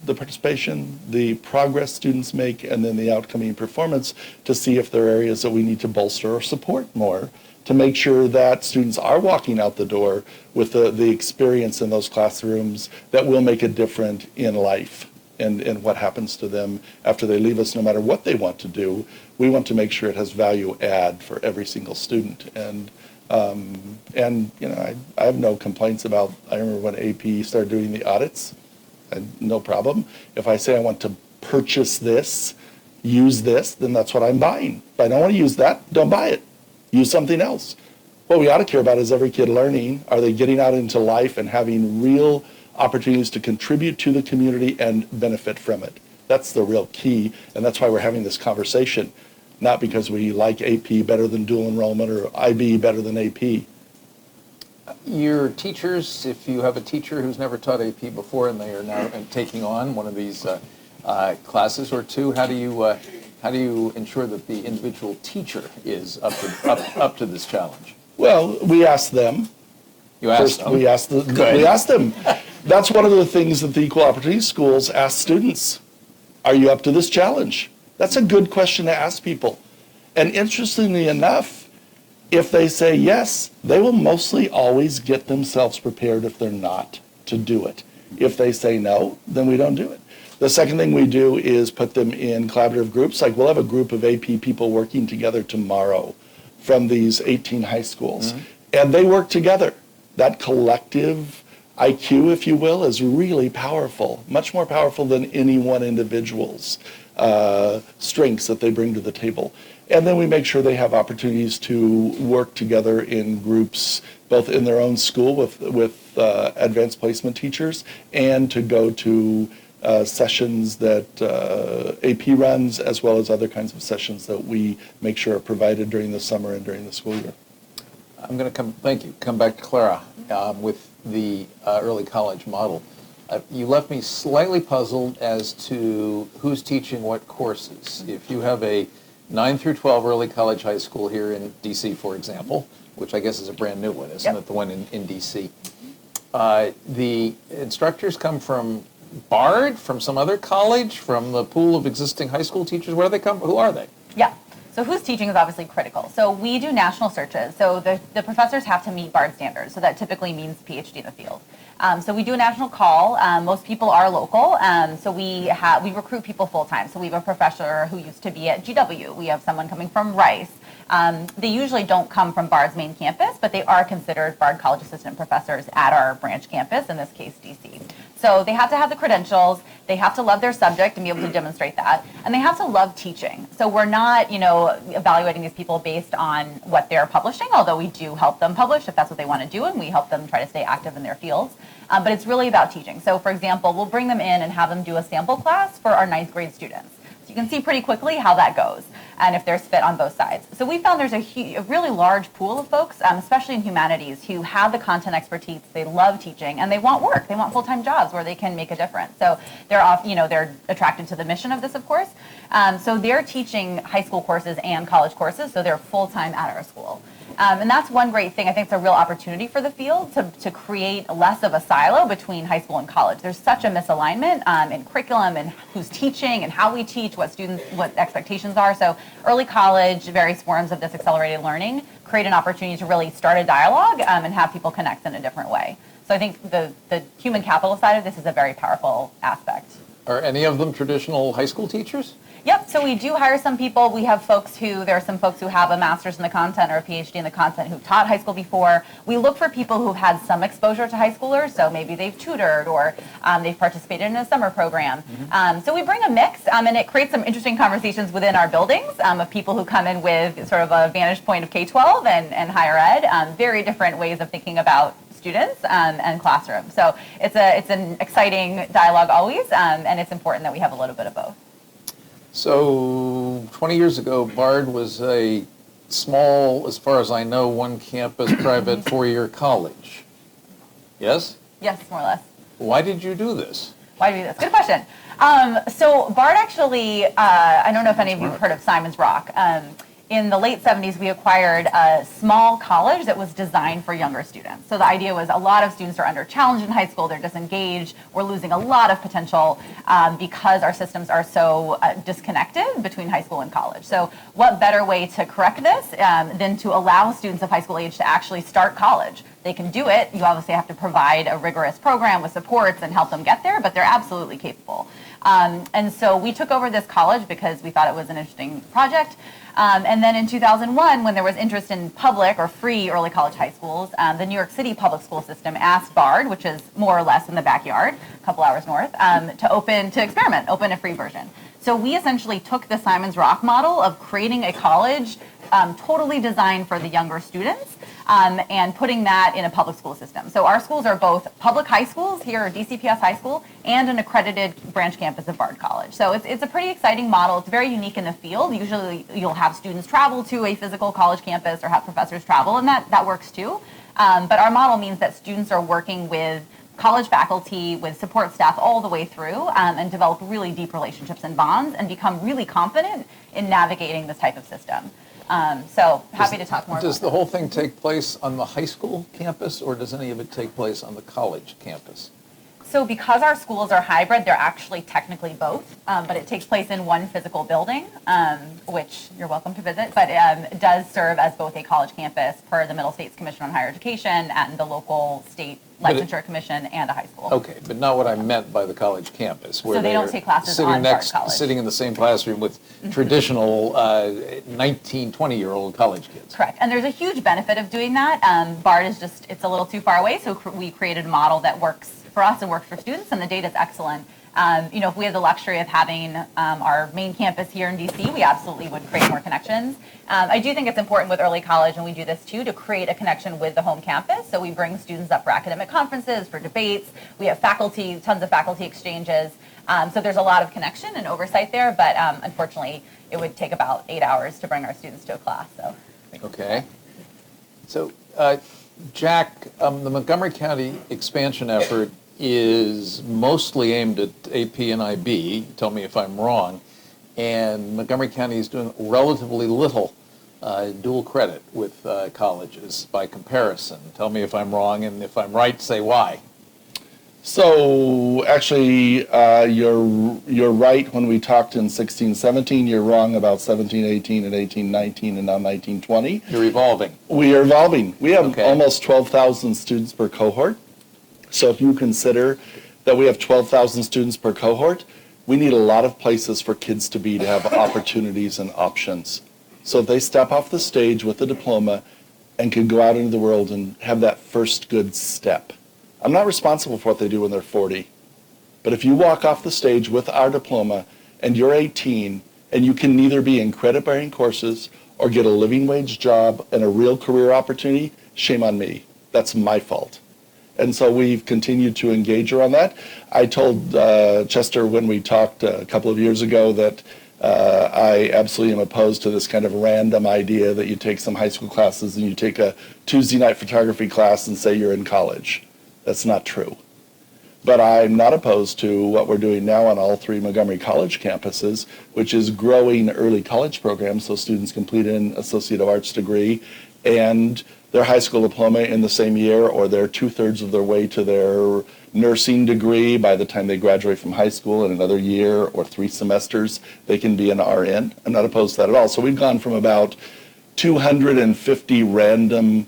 S3: participation, the progress students make, and then the outcoming performance to see if there are areas that we need to bolster or support more to make sure that students are walking out the door with the experience in those classrooms that will make a difference in life and what happens to them after they leave us, no matter what they want to do. We want to make sure it has value add for every single student. And you know, I have no complaints about, I remember when AP started doing the audits, no problem. If I say I want to purchase this, use this, then that's what I'm buying. If I don't want to use that, don't buy it. Use something else. What we ought to care about is every kid learning. Are they getting out into life and having real opportunities to contribute to the community and benefit from it? That's the real key, and that's why we're having this conversation, not because we like AP better than dual enrollment or IB better than AP.
S7: Your teachers, if you have a teacher who's never taught AP before and they are now taking on one of these classes or two, how do you ensure that the individual teacher is up to this challenge?
S3: Well, we ask them.
S7: You ask them?
S3: We ask them. That's one of the things that the Equal Opportunity Schools ask students. Are you up to this challenge? That's a good question to ask people. And interestingly enough, if they say yes, they will mostly always get themselves prepared if they're not to do it. If they say no, then we don't do it. The second thing we do is put them in collaborative groups. Like we'll have a group of AP people working together tomorrow from these 18 high schools. And they work together. That collective IQ, if you will, is really powerful, much more powerful than any one individual's strengths that they bring to the table. And then we make sure they have opportunities to work together in groups, both in their own school with advanced placement teachers, and to go to sessions that AP runs, as well as other kinds of sessions that we make sure are provided during the summer and during the school year.
S7: I'm going to come back to Clara with the early college model. You left me slightly puzzled as to who's teaching what courses. If you have a 9 through 12 early college high school here in DC, for example, which I guess is a brand new one, isn't
S4: Yep.
S7: it? The one in DC. The instructors come from Bard, from some other college, from the pool of existing high school teachers. Where do they come? Who are they?
S4: Yeah. So who's teaching is obviously critical. So we do national searches. So the professors have to meet BARD standards. So that typically means PhD in the field. So we do a national call. Most people are local. So we recruit people full time. So we have a professor who used to be at GW. We have someone coming from Rice. They usually don't come from BARD's main campus, but they are considered BARD college assistant professors at our branch campus, in this case, DC. So they have to have the credentials, they have to love their subject and be able to demonstrate that, and they have to love teaching. So we're not, evaluating these people based on what they're publishing, although we do help them publish if that's what they want to do, and we help them try to stay active in their fields. But it's really about teaching. So for example, we'll bring them in and have them do a sample class for our 9th grade students. So you can see pretty quickly how that goes and if there's fit on both sides. So we found there's a really large pool of folks, especially in humanities, who have the content expertise, they love teaching, and they want work. They want full-time jobs where they can make a difference. So they're attracted to the mission of this, of course. So they're teaching high school courses and college courses, so they're full-time at our school. And that's one great thing. I think it's a real opportunity for the field to create less of a silo between high school and college. There's such a misalignment in curriculum and who's teaching and how we teach, what expectations are. So early college, various forms of this accelerated learning create an opportunity to really start a dialogue and have people connect in a different way. So I think the human capital side of this is a very powerful aspect.
S7: Are any of them traditional high school teachers?
S4: Yep, so we do hire some people. There are some folks who have a master's in the content or a PhD in the content who've taught high school before. We look for people who've had some exposure to high schoolers, so maybe they've tutored or they've participated in a summer program. So we bring a mix, and it creates some interesting conversations within our buildings of people who come in with sort of a vantage point of K-12 and higher ed, very different ways of thinking about students and classrooms. So it's an exciting dialogue always, and it's important that we have a little bit of both.
S7: So 20 years ago, Bard was a small, as far as I know, one campus private four-year college. Yes?
S4: Yes, more or less.
S7: Why did you do this?
S4: Why do we do this? Good question. So BARD actually, I don't know if any of you have heard of Simon's Rock. In the late 70s, we acquired a small college that was designed for younger students. So the idea was a lot of students are under challenged in high school, they're disengaged, we're losing a lot of potential because our systems are so disconnected between high school and college. So what better way to correct this than to allow students of high school age to actually start college? They can do it. You obviously have to provide a rigorous program with supports and help them get there, but they're absolutely capable. And so we took over this college because we thought it was an interesting project. And then in 2001, when there was interest in public or free early college high schools, the New York City public school system asked BARD, which is more or less in the backyard, a couple hours north, to experiment, open a free version. So we essentially took the Simon's Rock model of creating a college totally designed for the younger students and putting that in a public school system. So our schools are both public high schools here, DCPS High School, and an accredited branch campus of Bard College. So it's a pretty exciting model. It's very unique in the field. Usually you'll have students travel to a physical college campus or have professors travel, and that works too. But our model means that students are working with college faculty, with support staff all the way through, and develop really deep relationships and bonds and become really confident in navigating this type of system. So happy to talk more about
S7: Does the whole thing take place on the high school campus, or does any of it take place on the college campus?
S4: So because our schools are hybrid, they're actually technically both, but it takes place in one physical building, which you're welcome to visit, but it does serve as both a college campus per the Middle States Commission on Higher Education and the local state licensure commission and a high school.
S7: Okay, but not what I meant by the college campus. Where
S4: So they don't
S7: are
S4: take classes
S7: sitting
S4: on Bard College.
S7: Sitting in the same classroom with traditional 19, 20-year-old college kids.
S4: Correct, and there's a huge benefit of doing that. BARD is it's a little too far away, so we created a model that works for us and works for students, and the data is excellent. If we had the luxury of having our main campus here in DC, we absolutely would create more connections. I do think it's important with early college, and we do this too, to create a connection with the home campus. So we bring students up for academic conferences, for debates. We have faculty, tons of faculty exchanges. So there's a lot of connection and oversight there, but unfortunately, it would take about 8 hours to bring our students to a class. So.
S7: Okay. So, Jack, the Montgomery County expansion effort is mostly aimed at AP and IB, tell me if I'm wrong, and Montgomery County is doing relatively little dual credit with colleges by comparison. Tell me if I'm wrong, and if I'm right, say why.
S3: So actually, you're right when we talked in 16-17. You're wrong about 17-18 and 18-19 and now 19-20.
S7: You're evolving.
S3: We are evolving. We have
S7: Okay.
S3: almost 12,000 students per cohort. So if you consider that we have 12,000 students per cohort, we need a lot of places for kids to be to have opportunities and options. So if they step off the stage with a diploma and can go out into the world and have that first good step. I'm not responsible for what they do when they're 40. But if you walk off the stage with our diploma and you're 18 and you can neither be in credit-bearing courses or get a living wage job and a real career opportunity, shame on me. That's my fault. And so we've continued to engage around that. I told Chester when we talked a couple of years ago that I absolutely am opposed to this kind of random idea that you take some high school classes and you take a Tuesday night photography class and say you're in college. That's not true. But I'm not opposed to what we're doing now on all three Montgomery College campuses, which is growing early college programs so students complete an Associate of Arts degree and their high school diploma in the same year, or they're 2/3 of their way to their nursing degree by the time they graduate from high school. In another year or 3 semesters, they can be an RN. I'm not opposed to that at all. So we've gone from about 250 random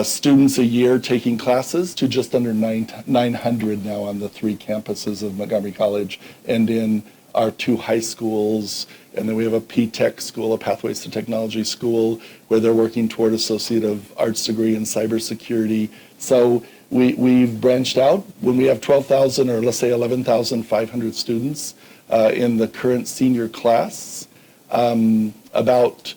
S3: students a year taking classes to just under 900 now on the 3 campuses of Montgomery College and in our 2 high schools. And then we have a P-Tech school, a Pathways to Technology school, where they're working toward Associate of Arts degree in cybersecurity. So we've branched out. When we have 12,000 or let's say 11,500 students in the current senior class, about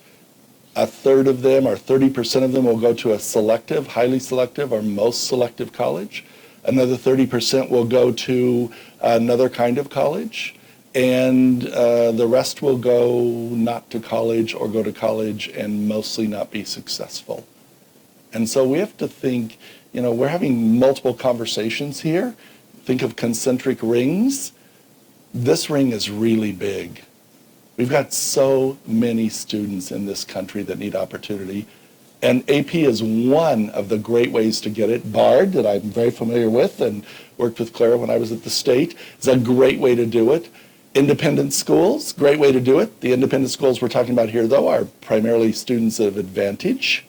S3: a third of them or 30% of them will go to a selective, highly selective, or most selective college. Another 30% will go to another kind of college. And the rest will go not to college or go to college and mostly not be successful. And so we have to think, we're having multiple conversations here. Think of concentric rings. This ring is really big. We've got so many students in this country that need opportunity. And AP is one of the great ways to get it. BARD, that I'm very familiar with and worked with Clara when I was at the state, is a great way to do it. Independent schools, great way to do it. The independent schools we're talking about here, though, are primarily students of advantage.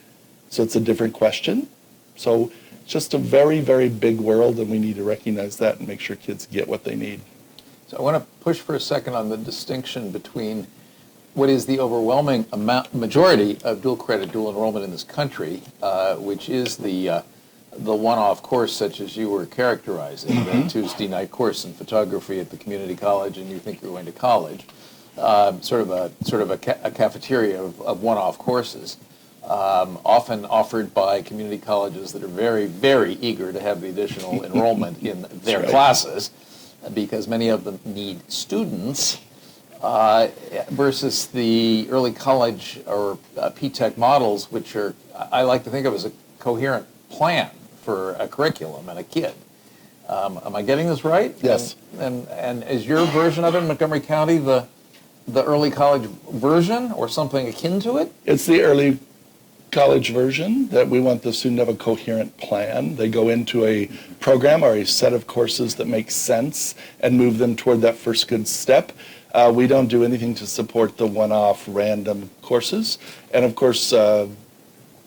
S3: So it's a different question. So it's just a very, very big world, and we need to recognize that and make sure kids get what they need.
S7: So I want to push for a second on the distinction between what is the overwhelming majority of dual credit, dual enrollment in this country, which is the one-off course such as you were characterizing, the Tuesday night course in photography at the community college, and you think you're going to college, sort of a cafeteria of one-off courses, often offered by community colleges that are very, very eager to have the additional enrollment in their classes, because many of them need students, versus the early college or P-Tech models, which are, I like to think of as a coherent plan for a curriculum and a kid. Am I getting this right?
S3: Yes.
S7: And is your version of it in Montgomery County the early college version or something akin to it?
S3: It's the early college version that we want the student to have a coherent plan. They go into a program or a set of courses that make sense and move them toward that first good step. We don't do anything to support the one-off random courses. And of course,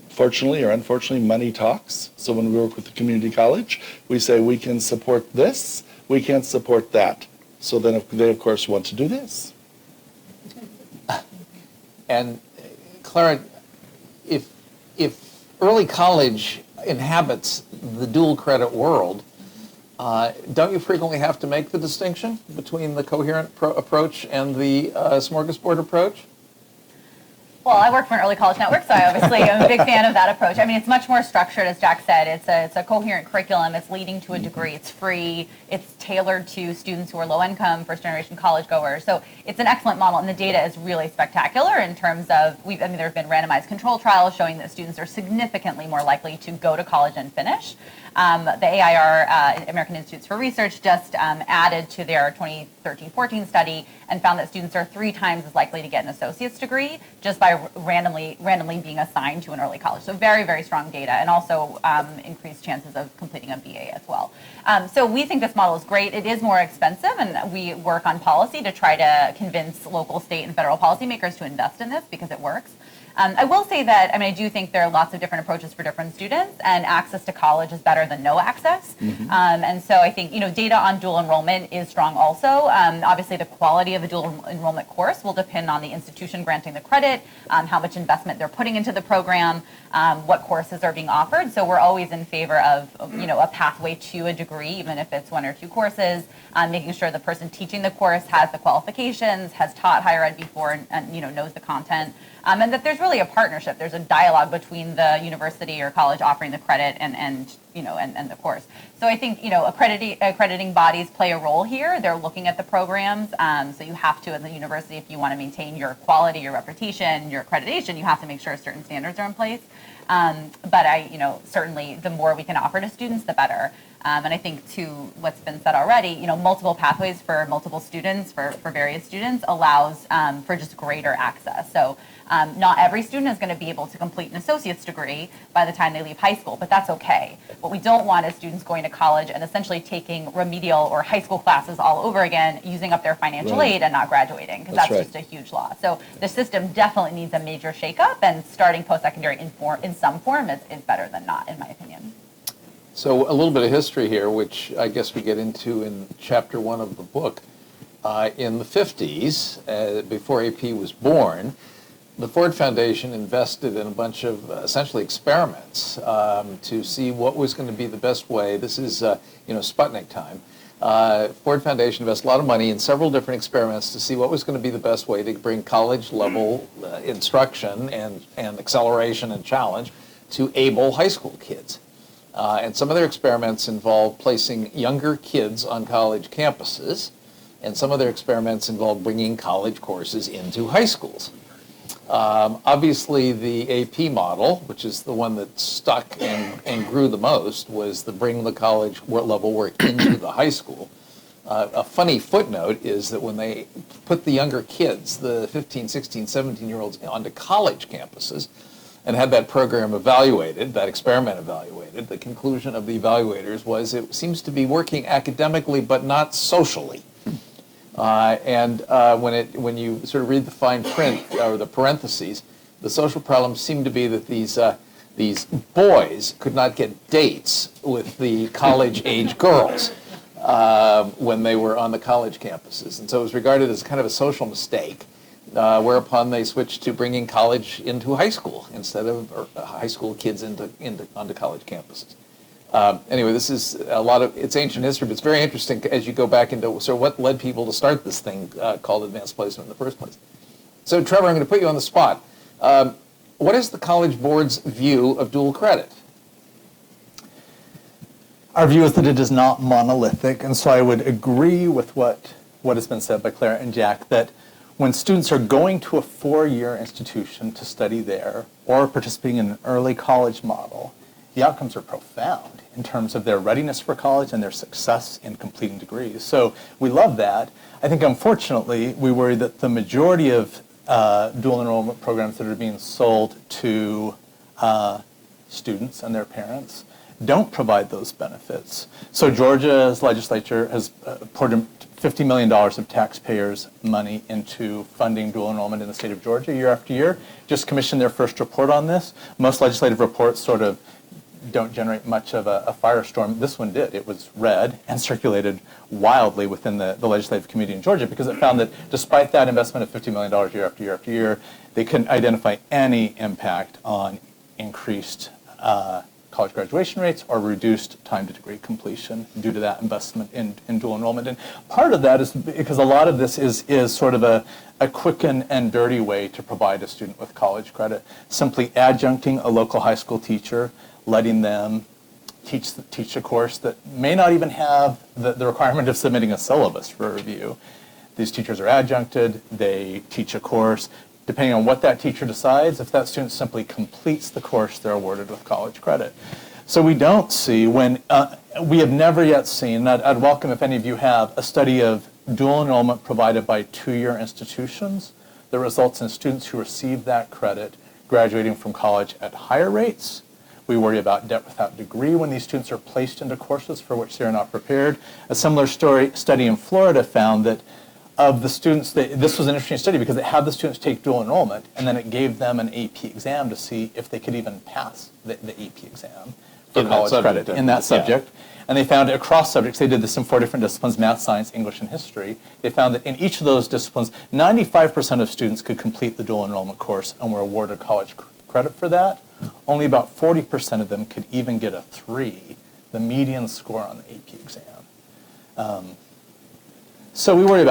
S3: fortunately or unfortunately, money talks. So when we work with the community college, we say we can support this, we can't support that. So then they, of course, want to do this.
S7: And Clara, if early college inhabits the dual credit world, don't you frequently have to make the distinction between the coherent approach and the smorgasbord approach?
S4: Well, I work for an early college network, so I obviously am a big fan of that approach. I mean, it's much more structured, as Jack said. It's a coherent curriculum. It's leading to a degree. It's free. It's tailored to students who are low income, first generation college goers. So it's an excellent model, and the data is really spectacular in terms of, there have been randomized control trials showing that students are significantly more likely to go to college and finish. The AIR, American Institutes for Research, just added to their 2013-14 study and found that students are 3 times as likely to get an associate's degree just by randomly being assigned to an early college. So very, very strong data, and also increased chances of completing a BA as well. So we think this model is great. It is more expensive, and we work on policy to try to convince local, state, and federal policymakers to invest in this because it works. I will say that, I do think there are lots of different approaches for different students, and access to college is better than no access. And so I think, data on dual enrollment is strong also. Obviously, the quality of a dual enrollment course will depend on the institution granting the credit, how much investment they're putting into the program, what courses are being offered. So we're always in favor of, a pathway to a degree, even if it's 1 or 2 courses, making sure the person teaching the course has the qualifications, has taught higher ed before, and knows the content. And that there's really a partnership. There's a dialogue between the university or college offering the credit and the course. So I think, accrediting bodies play a role here. They're looking at the programs. So you have to, as a university, if you want to maintain your quality, your reputation, your accreditation, you have to make sure certain standards are in place. But certainly the more we can offer to students, the better. And I think, to what's been said already, multiple pathways for multiple students, for various students, allows for just greater access. So not every student is going to be able to complete an associate's degree by the time they leave high school, but that's okay. What we don't want is students going to college and essentially taking remedial or high school classes all over again, using up their financial aid and not graduating, because that's just a huge loss. So the system definitely needs a major shakeup, and starting post-secondary in some form is better than not, in my opinion.
S7: So a little bit of history here, which I guess we get into in chapter 1 of the book. In the 50s, before AP was born, the Ford Foundation invested in a bunch of essentially experiments to see what was going to be the best way. This is, Sputnik time. Ford Foundation invested a lot of money in several different experiments to see what was going to be the best way to bring college-level instruction and acceleration and challenge to able high school kids. And some of their experiments involved placing younger kids on college campuses, and some of their experiments involved bringing college courses into high schools. Obviously, the AP model, which is the one that stuck and grew the most, was the bring the college level work into the high school. A funny footnote is that when they put the younger kids, the 15, 16, 17-year-olds, onto college campuses and had that program evaluated, that experiment evaluated, the conclusion of the evaluators was it seems to be working academically but not socially. When you sort of read the fine print or the parentheses, the social problems seem to be that these boys could not get dates with the college-age girls when they were on the college campuses. And so it was regarded as kind of a social mistake, whereupon they switched to bringing college into high school instead of high school kids onto college campuses. Anyway, this is it's ancient history, but it's very interesting as you go back into sort of what led people to start this thing called advanced placement in the first place. So, Trevor, I'm going to put you on the spot. What is the College Board's view of dual credit?
S5: Our view is that it is not monolithic, and so I would agree with what has been said by Clara and Jack, that when students are going to a 4-year institution to study there or participating in an early college model, the outcomes are profound in terms of their readiness for college and their success in completing degrees. So we love that. I think, unfortunately, we worry that the majority of dual enrollment programs that are being sold to students and their parents don't provide those benefits. So Georgia's legislature has poured $50 million of taxpayers' money into funding dual enrollment in the state of Georgia year after year. Just commissioned their first report on this. Most legislative reports sort of don't generate much of a firestorm. This one did. It was read and circulated wildly within the legislative community in Georgia because it found that despite that investment of $50 million year after year after year, they couldn't identify any impact on increased college graduation rates or reduced time to degree completion due to that investment in dual enrollment. And part of that is because a lot of this is sort of a quick and dirty way to provide a student with college credit. Simply adjuncting a local high school teacher, letting them teach a course that may not even have the requirement of submitting a syllabus for review. These teachers are adjuncted, they teach a course. Depending on what that teacher decides, if that student simply completes the course, they're awarded with college credit. So we don't see we have never yet seen, and I'd welcome if any of you have, a study of dual enrollment provided by two-year institutions that results in students who receive that credit graduating from college at higher rates. We worry about debt without degree when these students are placed into courses for which they're not prepared. A similar study in Florida found that of the students, this was an interesting study because it had the students take dual enrollment, and then it gave them an AP exam to see if they could even pass the AP exam for college credit in that subject. And they found across subjects, they did this in 4 different disciplines, math, science, English, and history. They found that in each of those disciplines, 95% of students could complete the dual enrollment course and were awarded college credit for that. Only about 40% of them could even get a 3, the median score on the AP exam. So we worry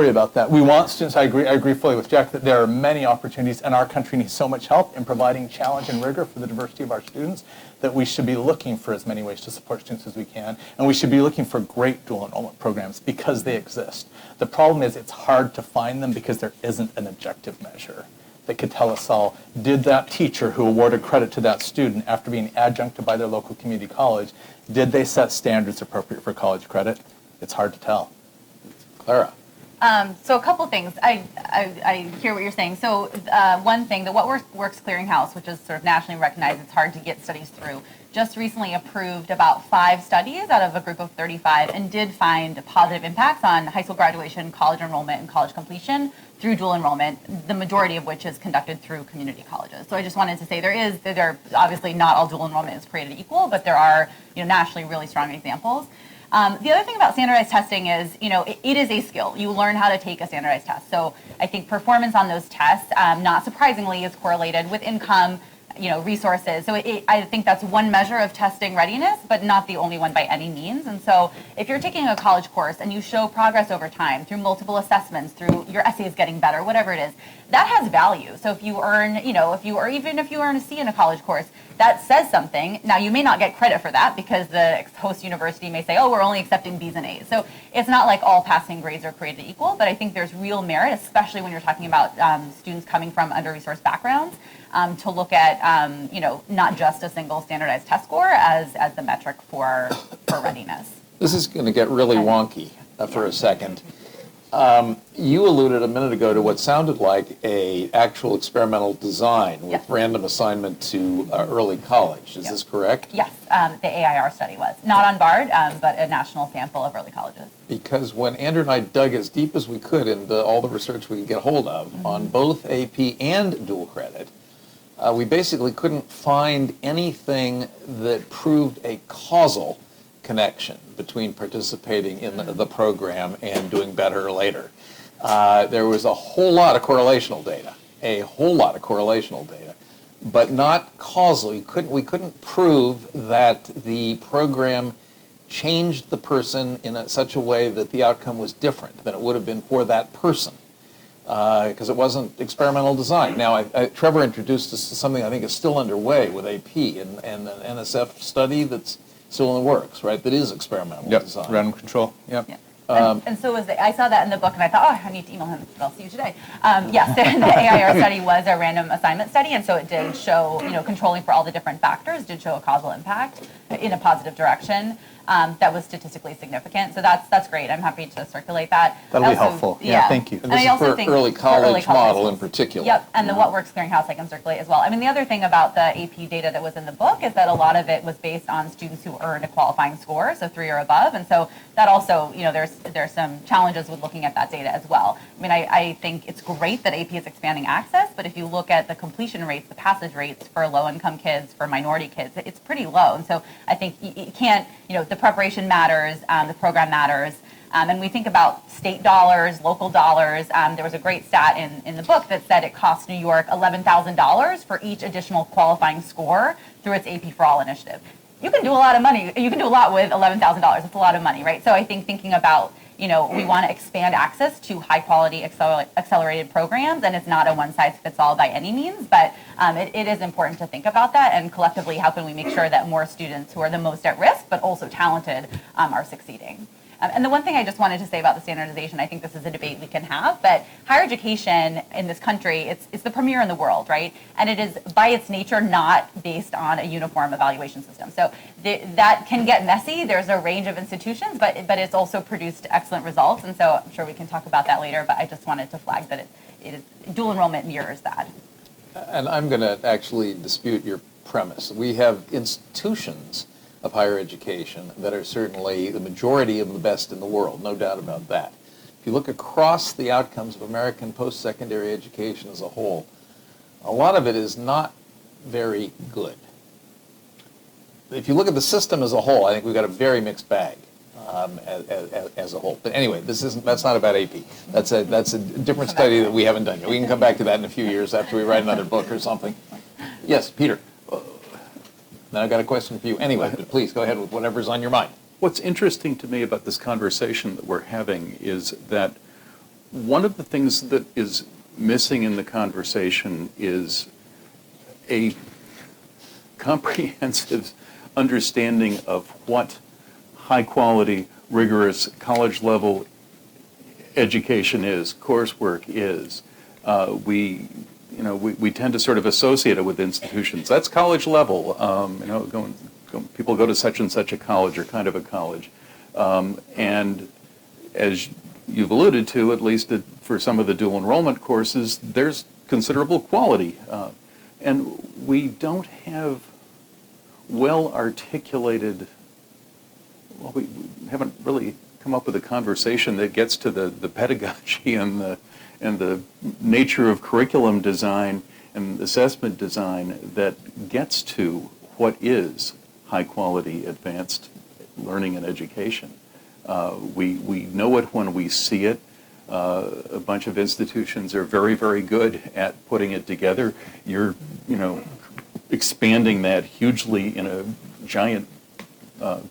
S5: about that. We want students, I agree fully with Jack, that there are many opportunities, and our country needs so much help in providing challenge and rigor for the diversity of our students that we should be looking for as many ways to support students as we can, and we should be looking for great dual enrollment programs because they exist. The problem is it's hard to find them because there isn't an objective measure that could tell us all, did that teacher who awarded credit to that student after being adjuncted by their local community college, did they set standards appropriate for college credit? It's hard to tell.
S7: Clara.
S4: So a couple things. I hear what you're saying. So one thing, the What Works Clearinghouse, which is sort of nationally recognized, it's hard to get studies through, just recently approved about 5 studies out of a group of 35 and did find positive impacts on high school graduation, college enrollment, and college completion through dual enrollment, the majority of which is conducted through community colleges. So I just wanted to say there obviously not all dual enrollment is created equal, but there are nationally really strong examples. The other thing about standardized testing is, it is a skill. You learn how to take a standardized test. So I think performance on those tests, not surprisingly, is correlated with income, resources. So I think that's one measure of testing readiness, but not the only one by any means. And so if you're taking a college course and you show progress over time through multiple assessments, through your essays getting better, whatever it is, that has value. So if you earn, even if you earn a C in a college course, that says something. Now, you may not get credit for that because the host university may say, oh, we're only accepting B's and A's. So it's not like all passing grades are created equal, but I think there's real merit, especially when you're talking about students coming from under-resourced backgrounds, to look at, not just a single standardized test score as the metric for readiness.
S7: This is going to get really wonky for a second. You alluded a minute ago to what sounded like a actual experimental design with
S4: Yes.
S7: random assignment to early college. Is
S4: Yes.
S7: this correct?
S4: Yes, the AIR study was. Not on BARD, but a national sample of early colleges.
S7: Because when Andrew and I dug as deep as we could into all the research we could get hold of on both AP and dual credit, we basically couldn't find anything that proved a causal connection between participating in the program and doing better later. There was a whole lot of correlational data, but not causal. We couldn't prove that the program changed the person in such a way that the outcome was different than it would have been for that person, because it wasn't experimental design. Now, Trevor introduced us to something I think is still underway with AP and an NSF study that's still in the works, right? That is experimental design.
S5: Random control. Yep.
S4: Yeah. And so I saw that in the book, and I thought, I need to email him, but I'll see you today. Yes, the AIR study was a random assignment study, and so it did show, controlling for all the different factors, did show a causal impact in a positive direction that was statistically significant. So that's great. I'm happy to circulate that.
S5: That'll be helpful. Yeah, thank you.
S7: And this is for early college model in particular.
S4: Yep, and the What Works Clearinghouse I can circulate as well. I mean, the other thing about the AP data that was in the book is that a lot of it was based on students who earned a qualifying score, so 3 or above, and so that also, there's some challenges with looking at that data as well. I mean, I think it's great that AP is expanding access, but if you look at the completion rates, the passage rates for low-income kids, for minority kids, it's pretty low, and so I think you can't, the preparation matters, the program matters, And we think about state dollars, local dollars. There was a great stat in the book that said it cost New York $11,000 for each additional qualifying score through its AP for All initiative. You can do a lot of money. You can do a lot with $11,000. It's a lot of money, right? So I think thinking about, we want to expand access to high quality accelerated programs, and it's not a one size fits all by any means, but it is important to think about that, and collectively, how can we make sure that more students who are the most at risk, but also talented, are succeeding. And the one thing I just wanted to say about the standardization, I think this is a debate we can have, but higher education in this country, it's the premier in the world, right? And it is by its nature not based on a uniform evaluation system. So that can get messy. There's a range of institutions, but it's also produced excellent results. And so I'm sure we can talk about that later, but I just wanted to flag that it is dual enrollment mirrors that.
S7: And I'm going to actually dispute your premise. We have institutions of higher education that are certainly the majority of the best in the world, no doubt about that. If you look across the outcomes of American post-secondary education as a whole, a lot of it is not very good. If you look at the system as a whole, I think we've got a very mixed bag as a whole. But anyway, that's not about AP. That's a different study that we haven't done yet. We can come back to that in a few years after we write another book or something. Yes, Peter. Then I've got a question for you anyway, but please go ahead with whatever's on your mind.
S6: What's interesting to me about this conversation that we're having is that one of the things that is missing in the conversation is a comprehensive understanding of what high-quality, rigorous, college-level education is, coursework is. We tend to sort of associate it with institutions. That's college level. People go to such and such a college or kind of a college. And as you've alluded to, at least for some of the dual enrollment courses, there's considerable quality. And we don't have well-articulated, we haven't really come up with a conversation that gets to the pedagogy and the nature of curriculum design and assessment design that gets to what is high-quality advanced learning and education. We know it when we see it. A bunch of institutions are very, very good at putting it together. You're, expanding that hugely in a giant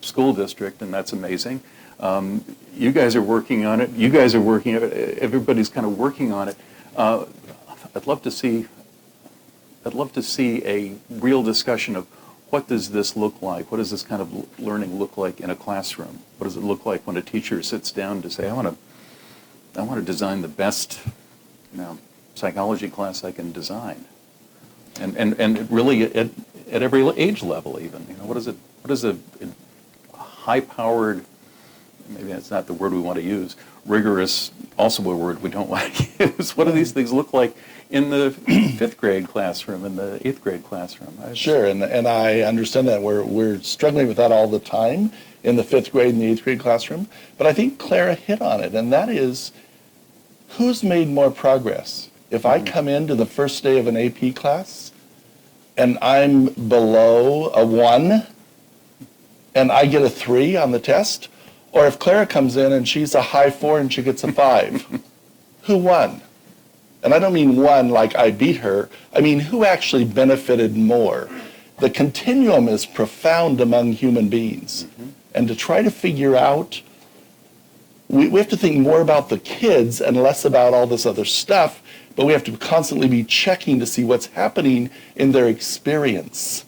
S6: school district, and that's amazing. You guys are working on it. You guys are working on it. Everybody's kind of working on it. I'd love to see a real discussion of what does this look like? What does this kind of learning look like in a classroom? What does it look like when a teacher sits down to say, I want to design the best, psychology class I can design, and really at every age level even. What is a high-powered, maybe that's not the word we want to use, rigorous, also a word we don't want to use. What do these things look like in the fifth grade classroom, in the eighth grade classroom?
S3: Sure, and I understand that. We're struggling with that all the time in the fifth grade and the eighth grade classroom. But I think Clara hit on it, and that is, who's made more progress? If I come into the first day of an AP class and I'm below a 1 and I get a 3 on the test, or if Clara comes in and she's a high 4 and she gets a 5, who won? And I don't mean won like I beat her. I mean, who actually benefited more? The continuum is profound among human beings. Mm-hmm. And to try to figure out, we have to think more about the kids and less about all this other stuff, but we have to constantly be checking to see what's happening in their experience.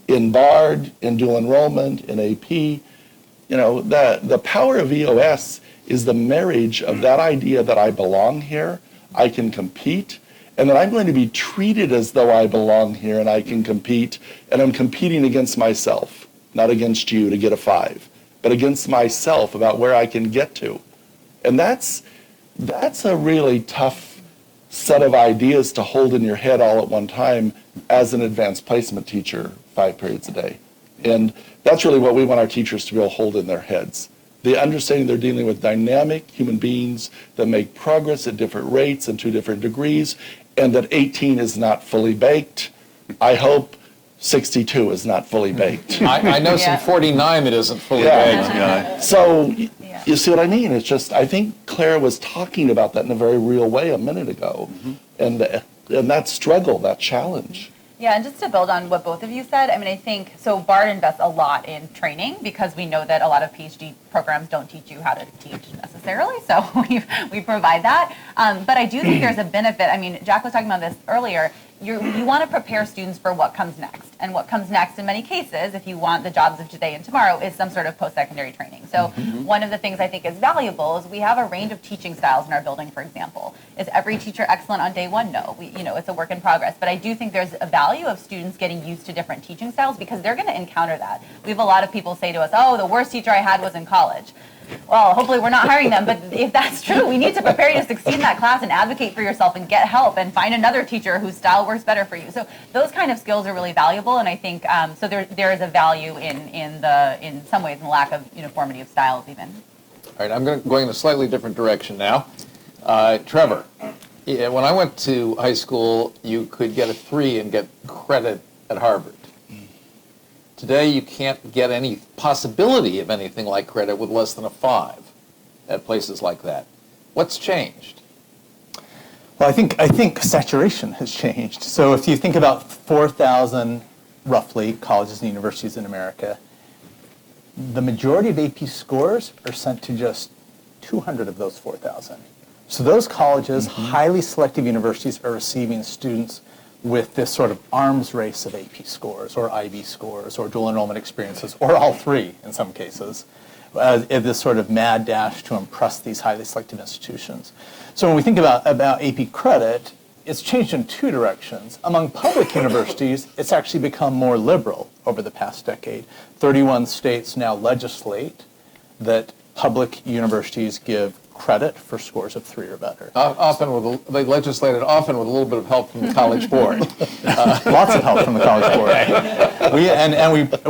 S3: In BARD, in dual enrollment, in AP. The power of EOS is the marriage of that idea that I belong here, I can compete, and that I'm going to be treated as though I belong here and I can compete, and I'm competing against myself, not against you to get a 5, but against myself about where I can get to. And that's a really tough set of ideas to hold in your head all at one time as an advanced placement teacher 5 periods a day. And that's really what we want our teachers to be able to hold in their heads. The understanding they're dealing with dynamic human beings that make progress at different rates and to different degrees, and that 18 is not fully baked. I hope 62 is not fully baked.
S7: I know
S4: Yeah.
S7: some 49 that isn't fully
S3: Yeah.
S7: baked.
S3: So
S4: Yeah.
S3: you see what I mean? It's just, I think Clara was talking about that in a very real way a minute ago. And that struggle, that challenge.
S4: Yeah, and just to build on what both of you said, I mean, I think, so BARD invests a lot in training because we know that a lot of PhD programs don't teach you how to teach necessarily, so we provide that. But I do think there's a benefit. I mean, Jack was talking about this earlier. You want to prepare students for what comes next. And what comes next in many cases, if you want the jobs of today and tomorrow, is some sort of post-secondary training. So one of the things I think is valuable is we have a range of teaching styles in our building, for example. Is every teacher excellent on day one? No. It's a work in progress. But I do think there's a value of students getting used to different teaching styles because they're going to encounter that. We have a lot of people say to us, oh, the worst teacher I had was in college. Well, hopefully we're not hiring them, but if that's true, we need to prepare you to succeed in that class and advocate for yourself and get help and find another teacher whose style works better for you. So those kind of skills are really valuable, and I think so. There is a value in some ways in the lack of uniformity of styles even.
S7: All right, I'm going in a slightly different direction now. Trevor, when I went to high school, you could get a 3 and get credit at Harvard. Today, you can't get any possibility of anything like credit with less than a 5 at places like that. What's changed?
S5: Well, I think saturation has changed. So if you think about 4,000, roughly, colleges and universities in America, the majority of AP scores are sent to just 200 of those 4,000. So those colleges, highly selective universities, are receiving students with this sort of arms race of AP scores or IB scores or dual enrollment experiences, or all three in some cases, in this sort of mad dash to impress these highly selective institutions. So when we think about AP credit, it's changed in two directions. Among public universities, it's actually become more liberal over the past decade. 31 states now legislate that public universities give credit for scores of 3 or better.
S7: They legislated often with a little bit of help from the College Board.
S5: Lots of help from the College Board.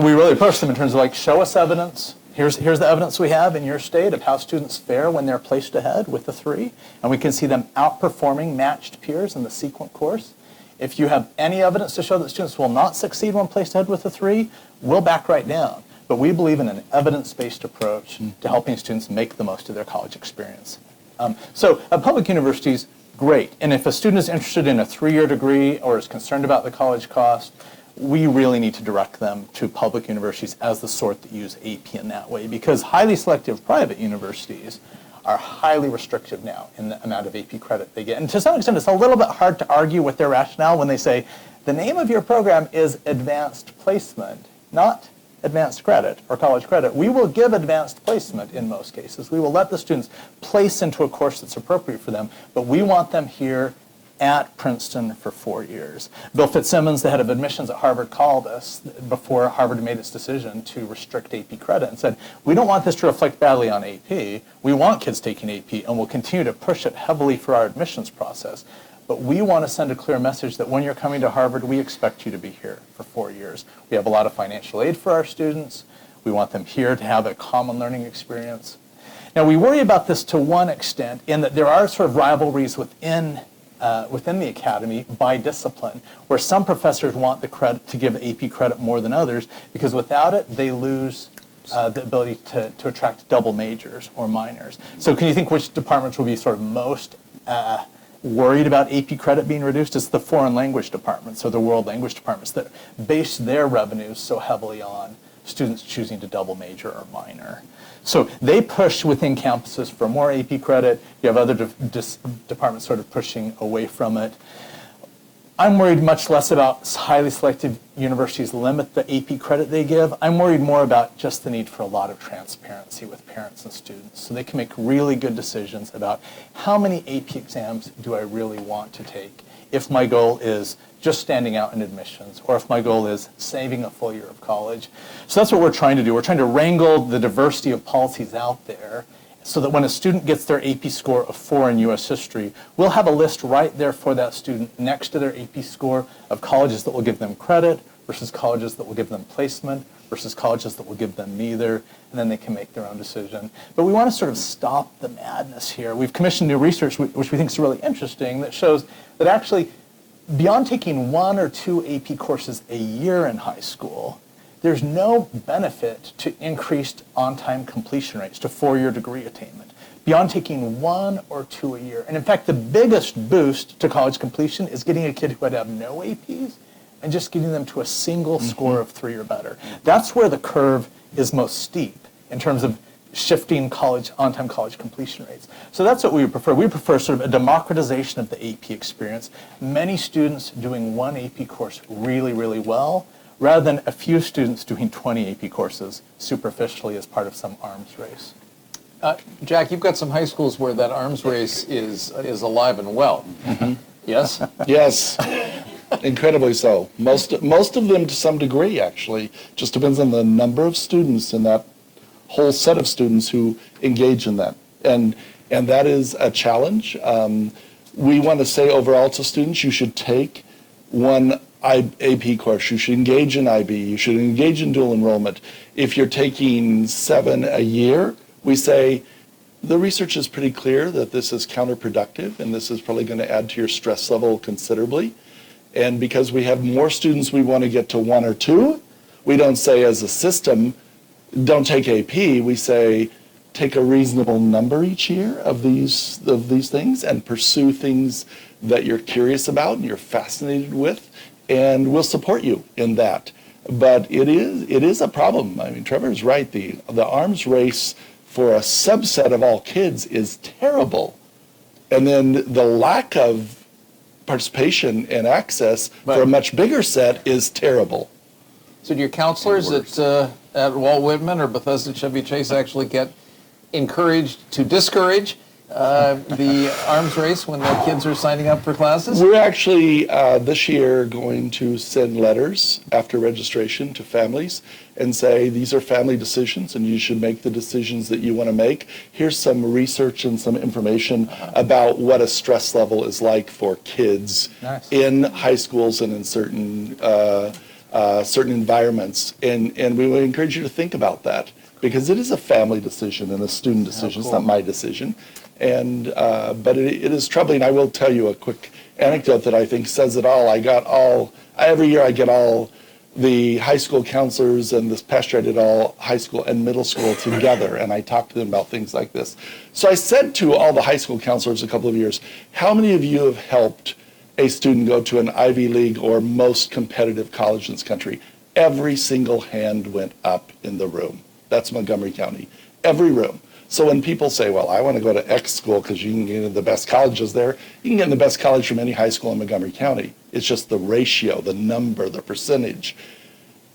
S5: We really push them in terms of like, show us evidence. Here's the evidence we have in your state of how students fare when they're placed ahead with the 3, and we can see them outperforming matched peers in the sequent course. If you have any evidence to show that students will not succeed when placed ahead with the 3, we'll back right down. But we believe in an evidence-based approach to helping students make the most of their college experience. So at public universities, great. And if a student is interested in a 3-year degree or is concerned about the college cost, we really need to direct them to public universities as the sort that use AP in that way, because highly selective private universities are highly restrictive now in the amount of AP credit they get. And to some extent, it's a little bit hard to argue with their rationale when they say, the name of your program is advanced placement, not advanced credit or college credit. We will give advanced placement in most cases. We will let the students place into a course that's appropriate for them, but we want them here at Princeton for 4 years. Bill Fitzsimmons, the head of admissions at Harvard, called us before Harvard made its decision to restrict AP credit and said, we don't want this to reflect badly on AP. We want kids taking AP, and we'll continue to push it heavily for our admissions process. But we want to send a clear message that when you're coming to Harvard, we expect you to be here for 4 years. We have a lot of financial aid for our students. We want them here to have a common learning experience. Now, we worry about this to one extent in that there are sort of rivalries within the academy by discipline, where some professors want the credit to give AP credit more than others, because without it, they lose the ability to attract double majors or minors. So can you think which departments will be sort of most worried about AP credit being reduced? It's the foreign language departments or the world language departments that base their revenues so heavily on students choosing to double major or minor. So they push within campuses for more AP credit. You have other departments sort of pushing away from it. I'm worried much less about highly selective universities limit the AP credit they give. I'm worried more about just the need for a lot of transparency with parents and students so they can make really good decisions about how many AP exams do I really want to take if my goal is just standing out in admissions or if my goal is saving a full year of college. So that's what we're trying to do. We're trying to wrangle the diversity of policies out there so that when a student gets their AP score of 4 in U.S. history, we'll have a list right there for that student next to their AP score of colleges that will give them credit versus colleges that will give them placement versus colleges that will give them neither, and then they can make their own decision. But we want to sort of stop the madness here. We've commissioned new research, which we think is really interesting, that shows that actually beyond taking 1 or 2 AP courses a year in high school, there's no benefit to increased on-time completion rates, to 4-year degree attainment, beyond taking 1 or 2 a year. And in fact, the biggest boost to college completion is getting a kid who had no APs and just getting them to a single score of 3 or better. That's where the curve is most steep in terms of shifting on-time college completion rates. So that's what we would prefer. We prefer sort of a democratization of the AP experience, many students doing 1 AP course really, really well, rather than a few students doing 20 AP courses superficially as part of some arms race.
S7: Jack, you've got some high schools where that arms race is alive and well. Yes?
S3: Yes, incredibly so. Most of them to some degree, actually. Just depends on the number of students in that whole set of students who engage in that. And that is a challenge. We want to say overall to students, you should take 1 AP course, you should engage in IB, you should engage in dual enrollment. If you're taking 7 a year, we say the research is pretty clear that this is counterproductive and this is probably going to add to your stress level considerably. And because we have more students we want to get to 1 or 2, we don't say as a system, don't take AP. We say take a reasonable number each year of these things and pursue things that you're curious about and you're fascinated with, and we'll support you in that. But it is a problem. I mean, Trevor's right. The arms race for a subset of all kids is terrible. And then the lack of participation and access for a much bigger set is terrible.
S7: So do your counselors at Walt Whitman or Bethesda Chevy Chase actually get encouraged to discourage the arms race when their kids are signing up for classes?
S3: We're actually this year going to send letters after registration to families and say these are family decisions and you should make the decisions that you want to make. Here's some research and some information about what a stress level is like for kids in high schools and in certain environments. And we would encourage you to think about that because it is a family decision and a student decision. It's not my decision. And but it is troubling. I will tell you a quick anecdote that I think says it all. Every year I get all the high school counselors, and this past year I did all high school and middle school together, and I talked to them about things like this. So I said to all the high school counselors a couple of years, how many of you have helped a student go to an Ivy League or most competitive college in this country? Every single hand went up in the room. That's Montgomery County. Every room. So when people say, well, I want to go to X school because you can get into the best colleges there, you can get in the best college from any high school in Montgomery County. It's just the ratio, the number, the percentage.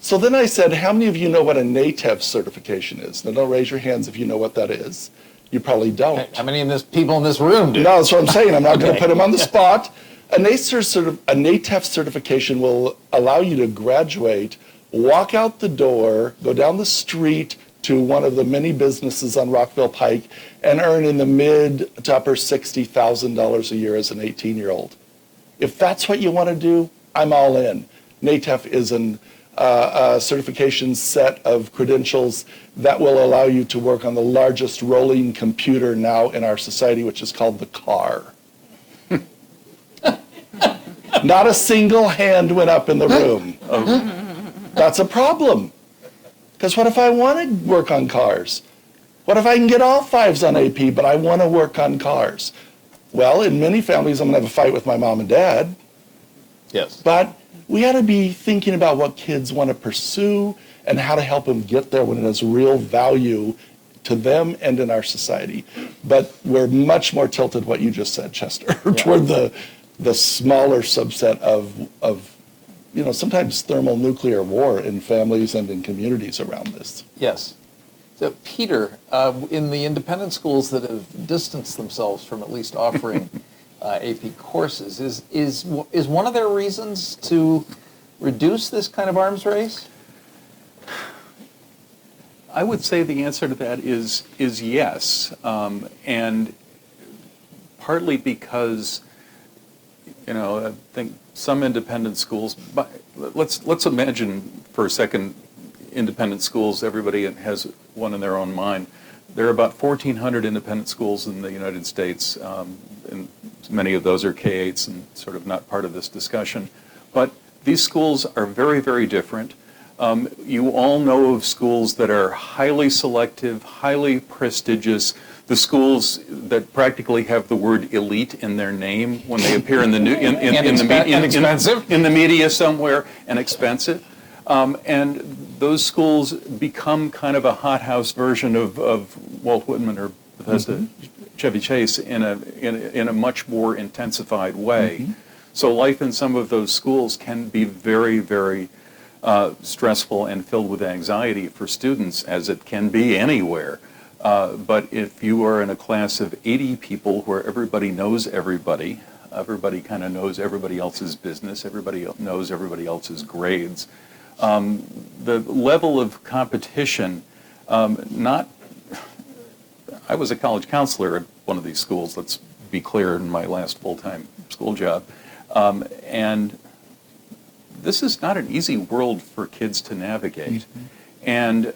S3: So then I said, how many of you know what a NATEV certification is? Now don't raise your hands if you know what that is. You probably don't.
S7: How many people in this room do?
S3: No, that's what I'm saying. I'm not going to put them on the spot. A NATEV certification will allow you to graduate, walk out the door, go down the street to one of the many businesses on Rockville Pike and earn in the mid to upper $60,000 a year as an 18-year-old. If that's what you want to do, I'm all in. NATEV is a certification set of credentials that will allow you to work on the largest rolling computer now in our society, which is called the car. Not a single hand went up in the room. That's a problem. Because what if I want to work on cars? What if I can get all 5s on AP, but I want to work on cars? Well, in many families, I'm going to have a fight with my mom and dad.
S7: Yes.
S3: But we ought to be thinking about what kids want to pursue and how to help them get there when it has real value to them and in our society. But we're much more tilted, what you just said, Chester, toward the smaller subset of sometimes thermonuclear war in families and in communities around this.
S7: Yes. So, Peter, in the independent schools that have distanced themselves from at least offering AP courses, is one of their reasons to reduce this kind of arms race?
S6: I would say the answer to that is yes, and partly because I think some independent schools. But let's imagine for a second independent schools. Everybody has one in their own mind. There are about 1,400 independent schools in the United States, and Many of those are K-8s and sort of not part of this discussion. But these schools are very, very different. You all know of schools that are highly selective, highly prestigious, the schools that practically have the word elite in their name when they appear in the new, in the media somewhere, and expensive. And those schools become kind of a hothouse version of Walt Whitman or Bethesda Chevy Chase in a much more intensified way. So life in some of those schools can be very, very stressful and filled with anxiety for students, as it can be anywhere. But if you are in a class of 80 people where everybody knows everybody, everybody kind of knows everybody else's business, everybody knows everybody else's grades, the level of competition, I was a college counselor at one of these schools, let's be clear, in my last full-time school job. And this is not an easy world for kids to navigate. And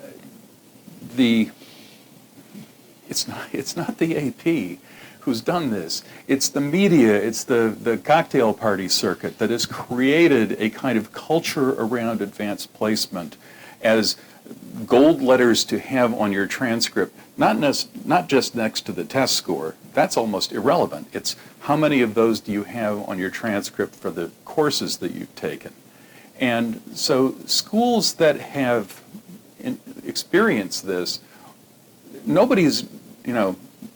S6: it's not the AP who's done this. It's the media, it's the cocktail party circuit that has created a kind of culture around advanced placement as gold letters to have on your transcript, not just next to the test score. That's almost irrelevant. It's how many of those do you have on your transcript for the courses that you've taken. And so schools that have experienced this, nobody's,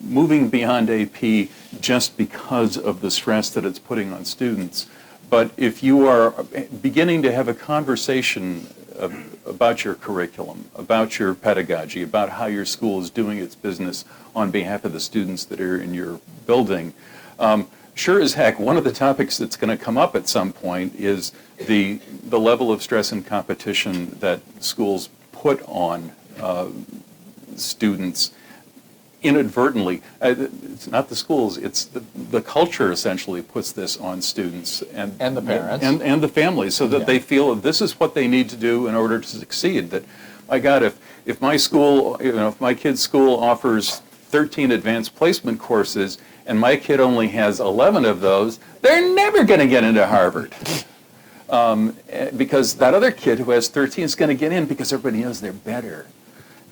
S6: moving beyond AP just because of the stress that it's putting on students. But if you are beginning to have a conversation about your curriculum, about your pedagogy, about how your school is doing its business on behalf of the students that are in your building, sure as heck, one of the topics that's going to come up at some point is the level of stress and competition that schools put on students inadvertently. It's not the schools, it's the culture essentially puts this on students and
S7: the parents.
S6: And the families, so that they feel this is what they need to do in order to succeed. That, my God, if my school, if my kid's school offers 13 advanced placement courses and my kid only has 11 of those, they're never going to get into Harvard. Because that other kid who has 13 is going to get in because everybody knows they're better.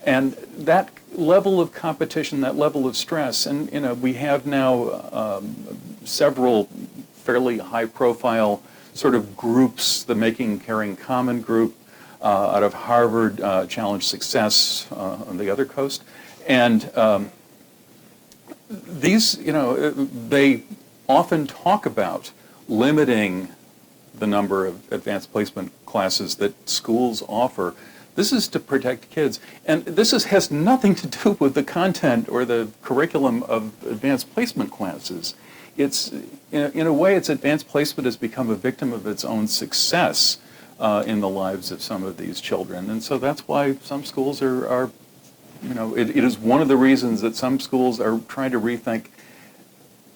S6: And that level of competition, that level of stress, and we have now several fairly high-profile sort of groups, the Making Caring Common group out of Harvard, Challenge Success on the other coast, and these, they often talk about limiting the number of advanced placement classes that schools offer. This is to protect kids, and this has nothing to do with the content or the curriculum of advanced placement classes. It's, in a way, advanced placement has become a victim of its own success in the lives of some of these children, and so that's why some schools are it is one of the reasons that some schools are trying to rethink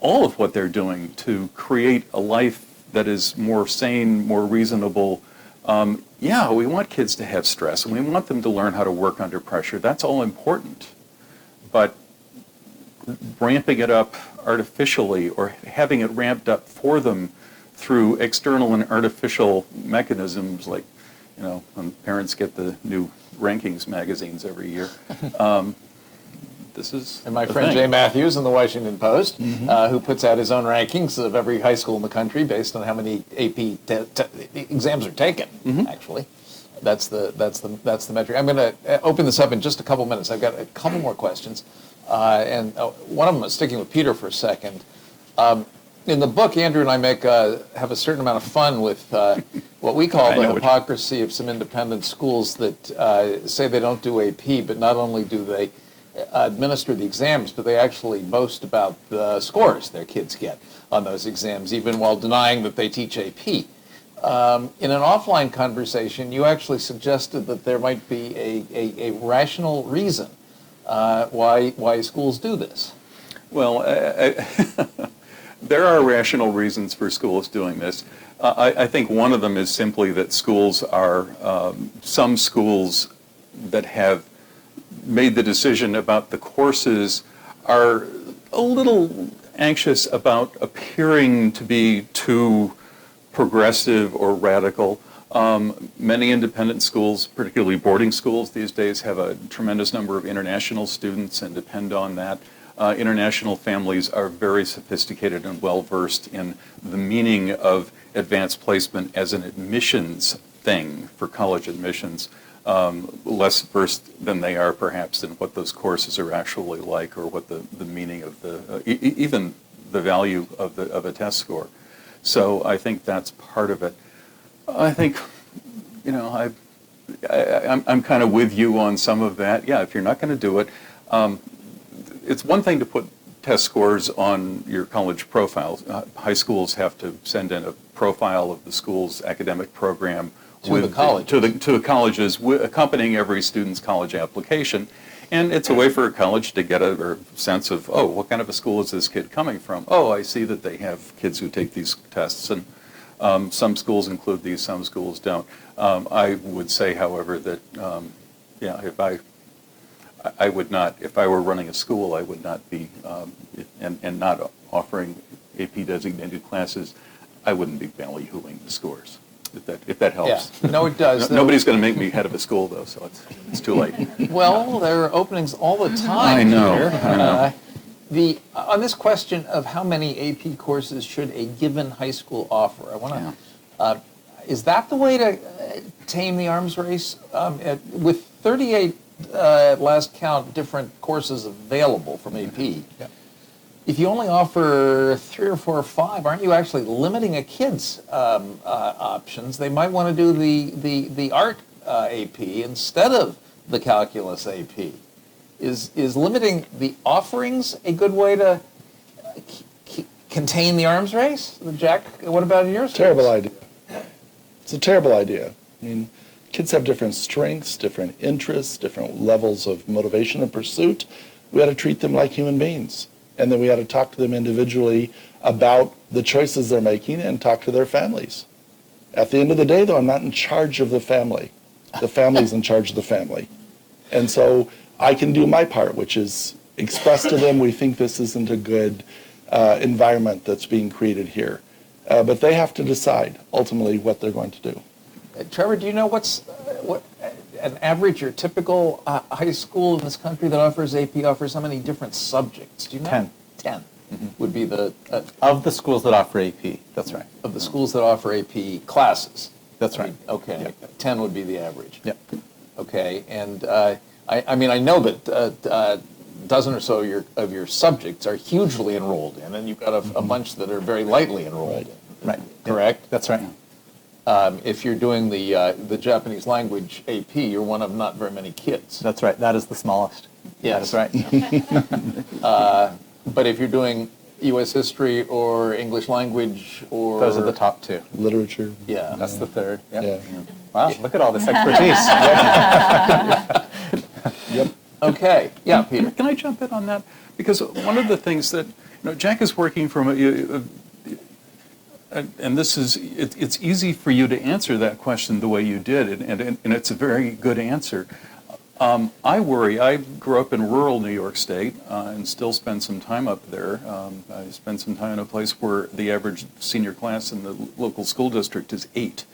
S6: all of what they're doing to create a life that is more sane, more reasonable. Yeah, we want kids to have stress, and we want them to learn how to work under pressure. That's all important. But ramping it up artificially or having it ramped up for them through external and artificial mechanisms, like, when parents get the new rankings magazines every year, this is
S7: And my friend Jay Matthews in the Washington Post, who puts out his own rankings of every high school in the country based on how many AP exams are taken. Actually, that's the metric. I'm going to open this up in just a couple minutes. I've got a couple more questions, and one of them is sticking with Peter for a second. In the book, Andrew and I have a certain amount of fun with what we call the hypocrisy of some independent schools that say they don't do AP, but not only do they administer the exams, but they actually boast about the scores their kids get on those exams, even while denying that they teach AP. In an offline conversation, you actually suggested that there might be a rational reason why schools do this.
S6: Well, there are rational reasons for schools doing this. I think one of them is simply that schools are, some schools that have made the decision about the courses are a little anxious about appearing to be too progressive or radical. Many independent schools, particularly boarding schools these days, have a tremendous number of international students and depend on that. International families are very sophisticated and well-versed in the meaning of advanced placement as an admissions thing for college admissions, less versed than they are perhaps in what those courses are actually like or what the meaning of even the value of a test score. So I think that's part of it. I think, I'm kind of with you on some of that. Yeah, if you're not going to do it, it's one thing to put test scores on your college profiles. High schools have to send in a profile of the school's academic program
S7: To the college.
S6: to the colleges, accompanying every student's college application. And it's a way for a college to get a sense of, oh, what kind of a school is this kid coming from? Oh, I see that they have kids who take these tests, and some schools include these, some schools don't. I would say, however, that I would not, if I were running a school, I would not be, and not offering AP designated classes, I wouldn't be ballyhooing the scores. If that helps.
S7: Yeah. No, it does.
S6: Nobody's going to make me head of a school, though, so it's too late.
S7: Well, there are openings all the time.
S6: I know,
S7: here.
S6: I know.
S7: On this question of how many AP courses should a given high school offer, I want to. Is that the way to tame the arms race? With 38 last count different courses available from AP.
S5: Yeah.
S7: If you only offer 3 or 4 or 5, aren't you actually limiting a kid's options? They might want to do the art AP instead of the calculus AP. Is limiting the offerings a good way to contain the arms race? Jack, what about yours?
S3: Terrible idea. It's a terrible idea. I mean, kids have different strengths, different interests, different levels of motivation and pursuit. We ought to treat them like human beings. And then we ought to talk to them individually about the choices they're making and talk to their families. At the end of the day, though, I'm not in charge of the family. The family's in charge of the family. And so I can do my part, which is express to them we think this isn't a good environment that's being created here. But they have to decide ultimately what they're going to do.
S7: Trevor, do you know what an average or typical high school in this country that offers AP offers how many different subjects? Do you know?
S5: 10.
S7: 10 would be the
S5: Of the schools that offer AP, that's right.
S7: of the schools that offer AP classes.
S5: That's right.
S7: Okay,
S5: Yep.
S7: 10 would be the average.
S5: Yep.
S7: Okay, and I mean I know that a dozen or so of your subjects are hugely enrolled in, and you've got a bunch that are very lightly enrolled in.
S5: Right.
S7: Correct?
S5: That's right.
S7: If you're doing the Japanese language AP, you're one of not very many kids.
S5: That's right. That is the smallest.
S7: Yes.
S5: That is right.
S7: But if you're doing U.S. history or English language or...
S5: Those are the top 2.
S3: Literature.
S7: Yeah.
S5: That's the third. Yep.
S3: Yeah.
S5: Wow, look at all this expertise.
S3: Yep.
S7: Okay. Yeah, Peter.
S6: Can I jump in on that? Because one of the things that, Jack is working from, and this is, it's easy for you to answer that question the way you did, and it's a very good answer. I worry, I grew up in rural New York State and still spend some time up there. I spend some time in a place where the average senior class in the local school district is 8.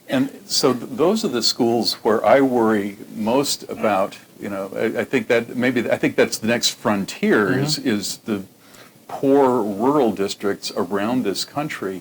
S6: And so those are the schools where I worry most about, I think that's the next frontier is the poor rural districts around this country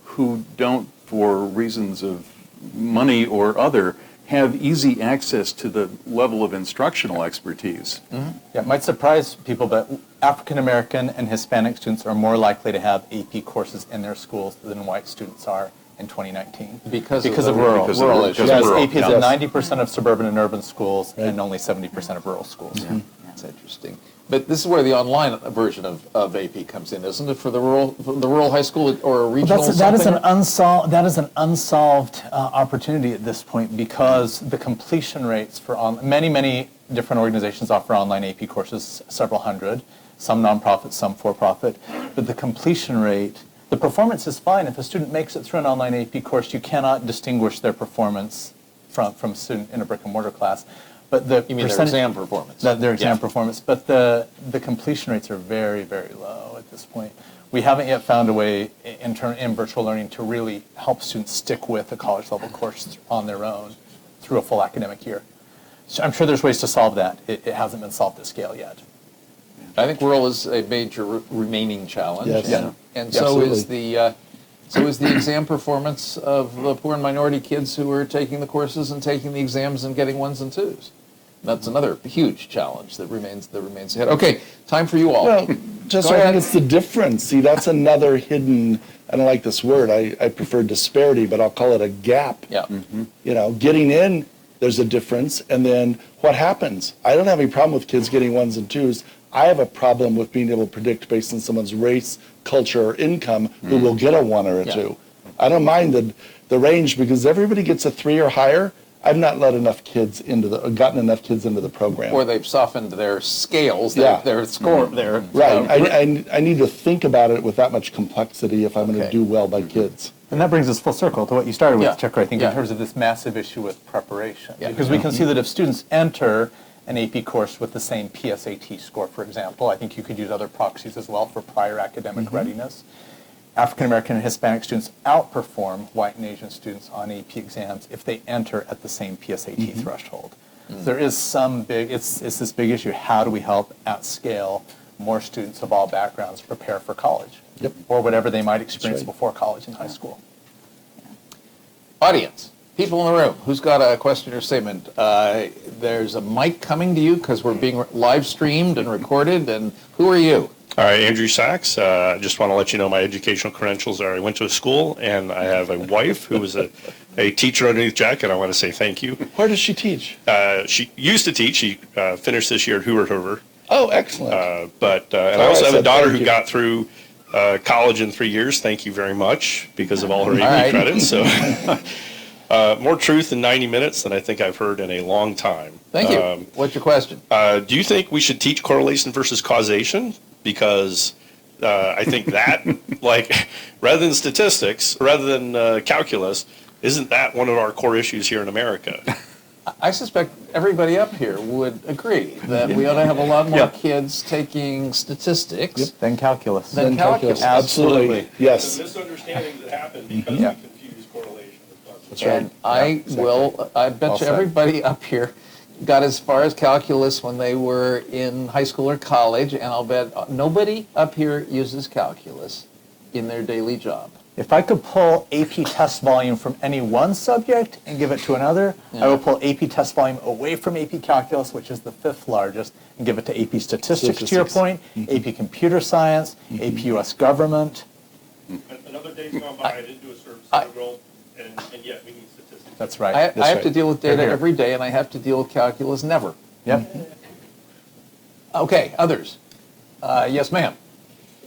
S6: who don't, for reasons of money or other, have easy access to the level of instructional expertise.
S5: Yeah, it might surprise people, but African American and Hispanic students are more likely to have AP courses in their schools than white students are in 2019.
S7: Because
S5: of
S7: the
S5: rural
S7: issues.
S5: Yes,
S6: rural,
S5: AP is
S6: yeah.
S5: in 90% of suburban and urban schools and only 70% of rural schools.
S7: That's interesting. But this is where the online version of AP comes in, isn't it? For the rural high school or a regional
S5: That is
S7: something?
S5: an unsolved opportunity at this point, because the completion rates for many different organizations offer online AP courses, several hundred, some nonprofit, some for-profit, but the completion rate, the performance is fine. If a student makes it through an online AP course, you cannot distinguish their performance from a student in a brick and mortar class. But the
S7: You mean their
S5: percentage-
S7: exam performance?
S5: Their exam
S7: Yeah.
S5: performance, but the completion rates are very, very low at this point. We haven't yet found a way in virtual learning to really help students stick with a college level course on their own through a full academic year. So I'm sure there's ways to solve that. It hasn't been solved at scale yet.
S7: I think rural is a major remaining challenge.
S3: Yes.
S7: And, and
S3: Yeah,
S7: so
S3: absolutely.
S7: is the exam performance of the poor and minority kids who are taking the courses and taking the exams and getting 1s and 2s. That's another huge challenge that remains ahead. Okay, time for you all.
S3: Well, just
S7: Go
S3: I
S7: ahead.
S3: think it's the difference. See, that's another hidden, I don't like this word, I prefer disparity, but I'll call it a gap.
S7: Yeah.
S3: You know, getting in, there's a difference, and then what happens? I don't have any problem with kids getting 1s and 2s. I have a problem with being able to predict based on someone's race, culture, or income who will get a 1 or a
S7: Yeah.
S3: 2. I don't mind the range because everybody gets a 3 or higher. I've not let enough kids gotten enough kids into the program.
S7: Or they've softened their scales,
S3: Yeah.
S7: their score, their
S3: Right. I need to think about it with that much complexity if I'm going
S7: Okay.
S3: to do well by kids.
S5: And that brings us full circle to what you started with,
S7: Yeah.
S5: Chuck, I think,
S7: Yeah.
S5: in terms of this massive issue with preparation.
S7: Yeah.
S5: Because we can see that if students enter an AP course with the same PSAT score, for example, I think you could use other proxies as well for prior academic readiness. African American and Hispanic students outperform white and Asian students on AP exams if they enter at the same PSAT threshold. There is it's this big issue. How do we help at scale more students of all backgrounds prepare for college?
S3: Yep.
S5: Or whatever they might experience
S3: right.
S5: before college and high school.
S7: audience. People in the room, who's got a question or statement? There's a mic coming to you because we're being live streamed and recorded. And who are you?
S8: All right, Andrew Sachs. I just want to let you know my educational credentials are I went to a school and I have a wife who was a teacher underneath Jack, and I want to say thank you.
S3: Where does she teach?
S8: She used to teach. She finished this year at Hoover.
S3: Oh, excellent.
S8: And I
S3: Oh,
S8: also
S3: I
S8: have a
S3: said
S8: daughter
S3: thank
S8: who
S3: you.
S8: got through college in 3 years. Thank you very much because of all her AP
S7: right.
S8: credits. So more truth in 90 minutes than I think I've heard in a long time.
S7: Thank you. What's your question?
S8: Do you think we should teach correlation versus causation? Because I think that, like, rather than statistics, rather than calculus, isn't that one of our core issues here in America?
S7: I suspect everybody up here would agree that we ought to have a lot more kids taking statistics.
S5: Then calculus.
S7: Then calculus.
S3: Absolutely. Yes.
S8: misunderstandings that happen because
S5: Yeah.
S8: confuse correlation with causation.
S3: That's right.
S7: And I bet
S5: Well
S7: you
S5: said.
S7: everybody up here got as far as calculus when they were in high school or college, and I'll bet nobody up here uses calculus in their daily job.
S5: If I could pull AP test volume from any one subject and give it to another, I would pull AP test volume away from AP calculus, which is the 5th largest, and give it to AP statistics, to your point, AP computer science, AP US government.
S8: Another day's gone by, I didn't do a service integral, and yet we need statistics.
S5: That's right.
S7: I have to
S3: right.
S7: deal with data
S5: Here, here.
S7: every day, and I have to deal with calculus never.
S5: Yep.
S7: Okay, others. Yes, ma'am.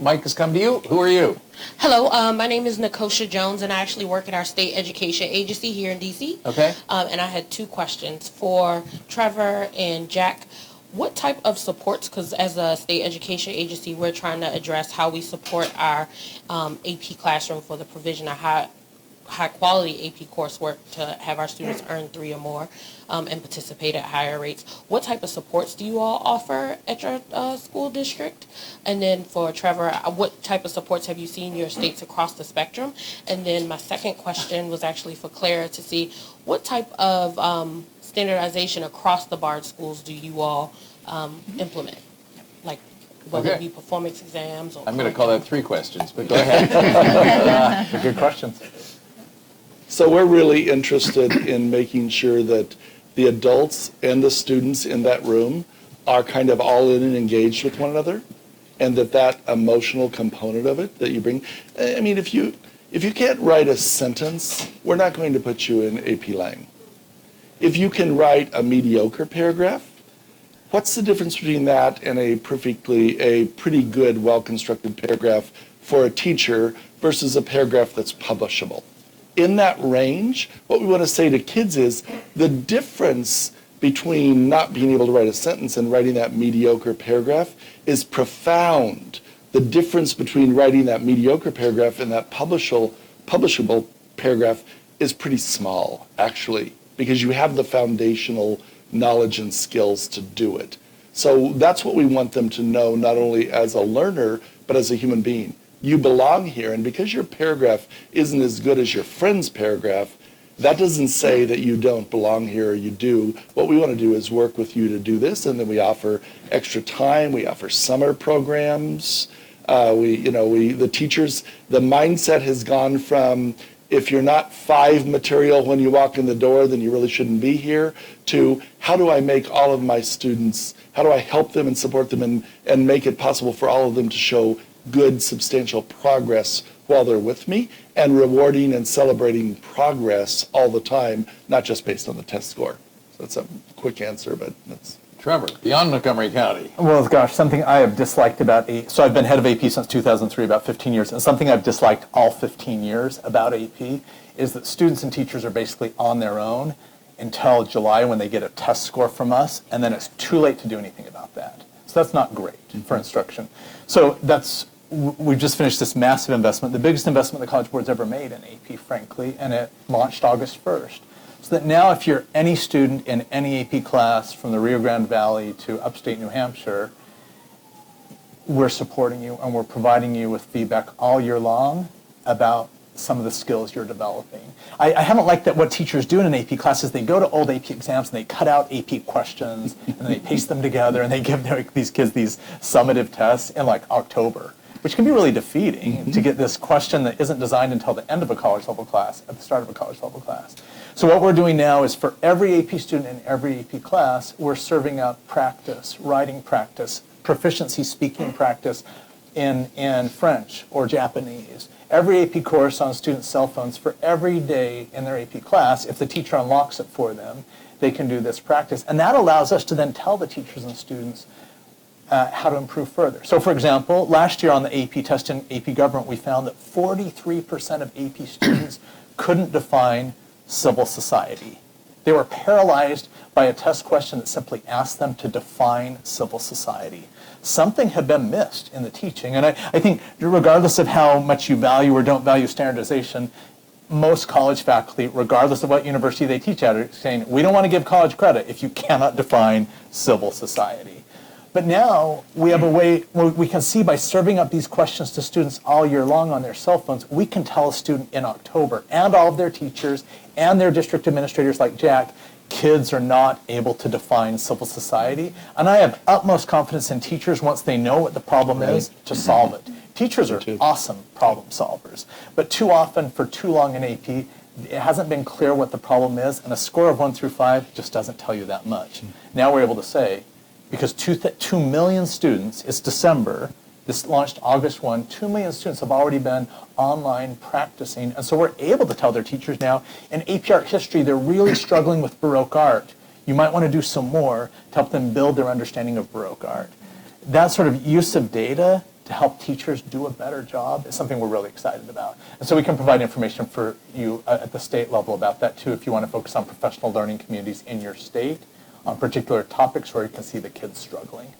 S7: Mike has come to you. Who are you?
S9: Hello, my name is Nakosha Jones, and I actually work at our state education agency here in D.C.
S7: Okay.
S9: And I had 2 questions for Trevor and Jack. What type of supports, because as a state education agency, we're trying to address how we support our AP classroom for the provision of high quality AP coursework to have our students earn 3 or more and participate at higher rates. What type of supports do you all offer at your school district? And then for Trevor, what type of supports have you seen your states across the spectrum? And then my second question was actually for Clara to see what type of standardization across the BARD schools do you all implement? Like whether it
S7: Okay.
S9: be performance exams or...
S7: I'm going to call that 3 questions, but go ahead.
S5: They're good questions.
S3: So we're really interested in making sure that the adults and the students in that room are kind of all in and engaged with one another, and that emotional component of it that you bring. I mean, if you can't write a sentence, we're not going to put you in AP Lang. If you can write a mediocre paragraph, what's the difference between that and a pretty good, well-constructed paragraph for a teacher versus a paragraph that's publishable? In that range, what we want to say to kids is the difference between not being able to write a sentence and writing that mediocre paragraph is profound. The difference between writing that mediocre paragraph and that publishable paragraph is pretty small, actually, because you have the foundational knowledge and skills to do it. So that's what we want them to know, not only as a learner, but as a human being. You belong here, and because your paragraph isn't as good as your friend's paragraph, that doesn't say that you don't belong here or you do. What we want to do is work with you to do this, and then we offer extra time, we offer summer programs. The teachers, the mindset has gone from, if you're not 5 material when you walk in the door, then you really shouldn't be here, to how do I make all of my students, how do I help them and support them and make it possible for all of them to show good, substantial progress while they're with me, and rewarding and celebrating progress all the time, not just based on the test score. So that's a quick answer, but that's...
S7: Trevor, beyond Montgomery County.
S5: Well, gosh, something I have disliked about so I've been head of AP since 2003, about 15 years, and something I've disliked all 15 years about AP is that students and teachers are basically on their own until July when they get a test score from us, and then it's too late to do anything about that. So that's not great for instruction. So we've just finished this massive investment, the biggest investment the College Board's ever made in AP, frankly, and it launched August 1st. So that now if you're any student in any AP class from the Rio Grande Valley to upstate New Hampshire, we're supporting you and we're providing you with feedback all year long about some of the skills you're developing. I haven't liked that what teachers do in an AP class is they go to old AP exams and they cut out AP questions and then they paste them together and they give these kids these summative tests in like October, which can be really defeating to get this question that isn't designed until the end of a college level class, at the start of a college level class. So what we're doing now is for every AP student in every AP class, we're serving up practice, writing practice, proficiency speaking practice in French or Japanese. Every AP course on students' cell phones for every day in their AP class. If the teacher unlocks it for them, they can do this practice. And that allows us to then tell the teachers and students how to improve further. So for example, last year on the AP test in AP Government, we found that 43% of AP students couldn't define civil society. They were paralyzed by a test question that simply asked them to define civil society. Something had been missed in the teaching, and I think regardless of how much you value or don't value standardization, most college faculty, regardless of what university they teach at, are saying, we don't want to give college credit if you cannot define civil society. But now we have a way where we can see by serving up these questions to students all year long on their cell phones, we can tell a student in October and all of their teachers and their district administrators like Jack, kids are not able to define civil society. And I have utmost confidence in teachers once they know what the problem is to solve it. Teachers are awesome problem solvers. But too often for too long in AP, it hasn't been clear what the problem is, and a score of 1 through 5 just doesn't tell you that much. Now we're able to say, because 2 million students, it's December, this launched August 1, 2 million students have already been online practicing, and so we're able to tell their teachers now, in AP Art History, they're really struggling with Baroque art. You might want to do some more to help them build their understanding of Baroque art. That sort of use of data to help teachers do a better job is something we're really excited about. And so we can provide information for you at the state level about that too, if you want to focus on professional learning communities in your state, on particular topics where you can see the kids struggling.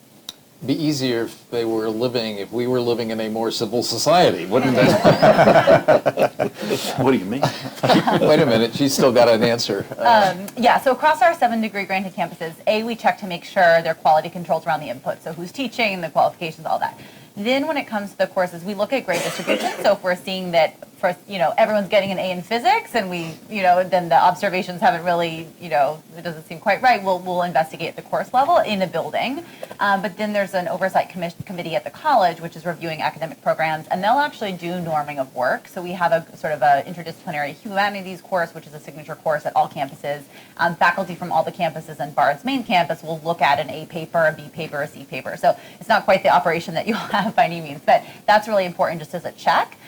S7: Be easier if we were living in a more civil society, wouldn't it?
S6: What do you mean?
S7: Wait a minute, she's still got an answer.
S4: So across our 7 degree granted campuses, we check to make sure there are quality controls around the input. So who's teaching, the qualifications, all that. Then when it comes to the courses, we look at grade distribution. So if we're seeing that everyone's getting an A in physics and then the observations haven't really, it doesn't seem quite right, we'll investigate at the course level in a building. But then there's an oversight committee at the college, which is reviewing academic programs, and they'll actually do norming of work. So we have a sort of a interdisciplinary humanities course, which is a signature course at all campuses. Faculty from all the campuses and Bard's main campus will look at an A paper, a B paper, a C paper. So it's not quite the operation that you'll have by any means, but that's really important just as a check.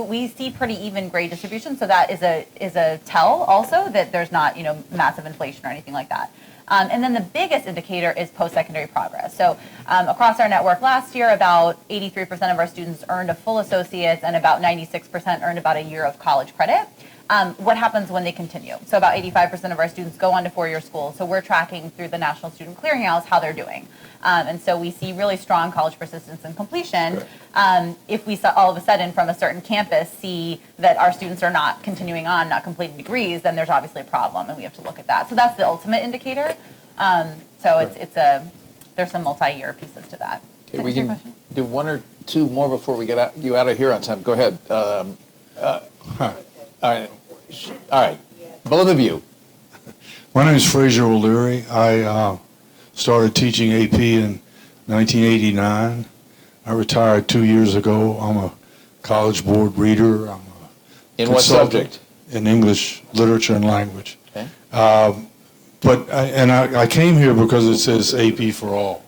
S4: We see pretty even grade distribution, so that is a tell also that there's not massive inflation or anything like that. And then the biggest indicator is post-secondary progress. So across our network last year, about 83% of our students earned a full associate's and about 96% earned about a year of college credit. What happens when they continue? So about 85% of our students go on to four-year school. So we're tracking through the National Student Clearinghouse how they're doing. And so we see really strong college persistence and completion. If we all of a sudden from a certain campus see that our students are not continuing on, not completing degrees, then there's obviously a problem and we have to look at that. So that's the ultimate indicator. So there's some multi-year pieces to that.
S7: Okay, we can do one or two more before we get you out of here on time. Go ahead. All right, both of you.
S10: My name is Fraser O'Leary. I started teaching AP in 1989. I retired 2 years ago. I'm a College Board reader. I'm a
S7: In what
S10: consultant
S7: subject?
S10: in English literature and language.
S7: Okay.
S10: But I came here because it says AP for all.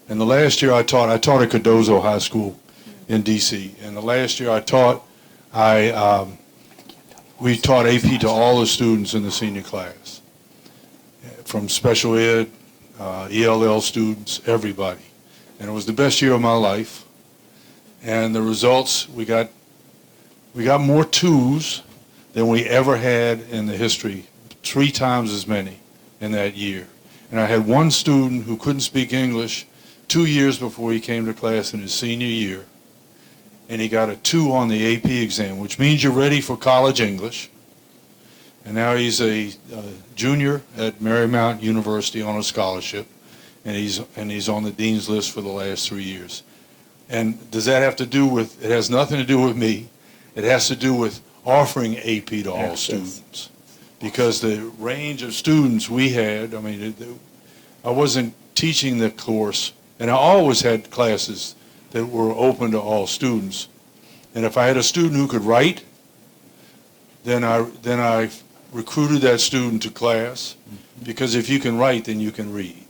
S10: And the last year I taught at Cardozo High School in D.C. And the last year I taught, we taught AP to all the students in the senior class, from special ed, ELL students, everybody. And it was the best year of my life. And the results, we got more twos than we ever had in the history, 3 times as many in that year. And I had one student who couldn't speak English 2 years before he came to class in his senior year. And he got a 2 on the AP exam, which means you're ready for college English. And now he's a junior at Marymount University on a scholarship, and he's on the dean's list for the last 3 years. And does that have to do with? It has nothing to do with me. It has to do with offering AP to all students, because the range of students we had. I mean, I wasn't teaching the course, and I always had classes that were open to all students. And if I had a student who could write, then I recruited that student to class, because if you can write, then you can read.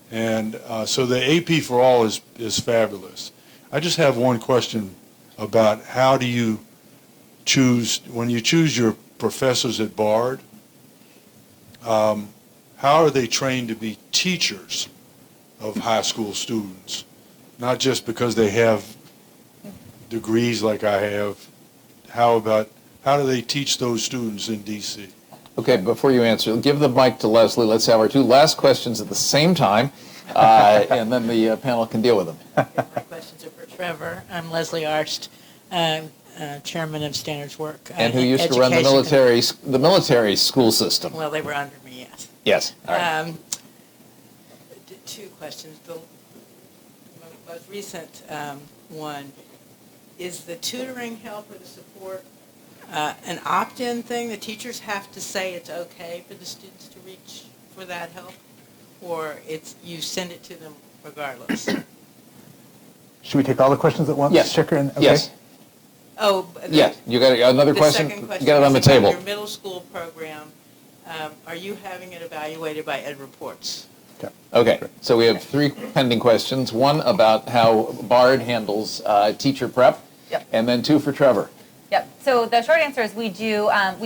S10: And so the AP for all is fabulous. I just have one question about how do you choose, when you choose your professors at Bard, how are they trained to be teachers of high school students? Not just because they have degrees like I have. How do they teach those students in D.C.?
S7: Okay, before you answer, give the mic to Leslie. Let's have our 2 last questions at the same time, and then the panel can deal with them.
S11: My questions are for Trevor. I'm Leslie Arst, chairman of Standards Work.
S7: And who used to run the military school system.
S11: Well, they were under me, yes.
S7: Yes. All right.
S11: 2 questions. The most recent one, is the tutoring help or the support an opt-in thing? The teachers have to say it's okay for the students to reach for that help, or you send it to them regardless?
S5: Should we take all the questions at once?
S7: Yes.
S5: Checker and, okay.
S7: Yes.
S11: Oh,
S7: Yes. You got another
S11: the
S7: question?
S11: second question
S7: Get it on the
S11: is about
S7: table.
S11: your middle school program. Are you having it evaluated by Ed Reports?
S7: Okay, so we have 3 pending questions. One about how Bard handles teacher prep,
S4: Yep.
S7: and then 2 for Trevor.
S4: Yep. So the short answer is we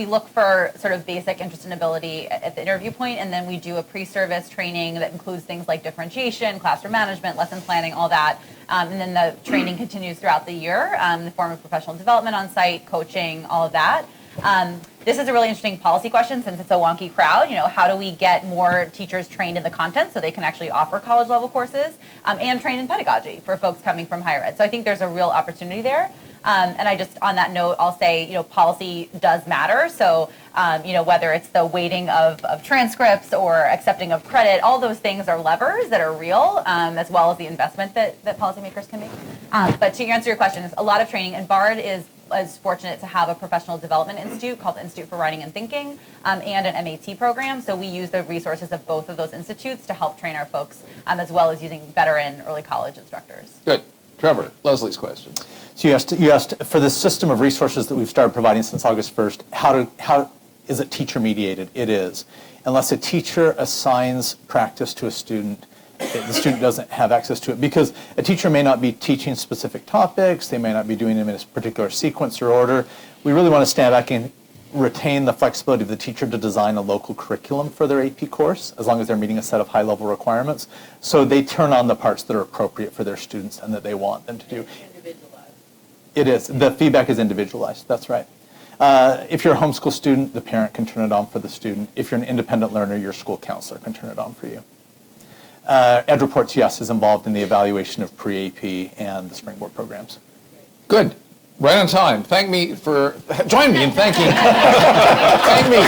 S4: look for sort of basic interest and ability at the interview point, and then we do a pre-service training that includes things like differentiation, classroom management, lesson planning, all that. And then the training continues throughout the year in the form of professional development on site, coaching, all of that. This is a really interesting policy question since it's a wonky crowd. How do we get more teachers trained in the content so they can actually offer college level courses and trained in pedagogy for folks coming from higher ed? So I think there's a real opportunity there. And I just, on that note, I'll say, policy does matter. So, whether it's the weighting of transcripts or accepting of credit, all those things are levers that are real, as well as the investment that policymakers can make. But to answer your question, it's a lot of training, and Bard is fortunate to have a professional development institute called the Institute for Writing and Thinking, and an MAT program. So we use the resources of both of those institutes to help train our folks, as well as using veteran early college instructors.
S7: Good. Trevor, Leslie's question.
S5: So you asked for the system of resources that we've started providing since August 1st, how is it teacher mediated? It is. Unless a teacher assigns practice to a student, the student doesn't have access to it, because a teacher may not be teaching specific topics, they may not be doing them in a particular sequence or order. We really want to stand back and retain the flexibility of the teacher to design a local curriculum for their AP course, as long as they're meeting a set of high-level requirements. So they turn on the parts that are appropriate for their students and that they want them to do.
S11: Individualized.
S5: It is. The feedback is individualized. That's right. If you're a homeschool student, the parent can turn it on for the student. If you're an independent learner, your school counselor can turn it on for you. EdReports, yes, is involved in the evaluation of pre-AP and the Springboard programs.
S7: Good. Right on time. Join me in thanking. Thank me.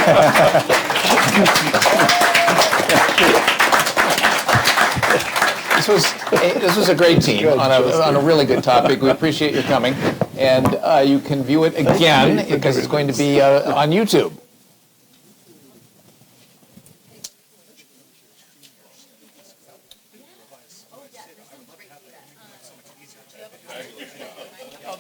S7: This was a great team on a really good topic. We appreciate your coming. And you can view it again because it's going to be on YouTube.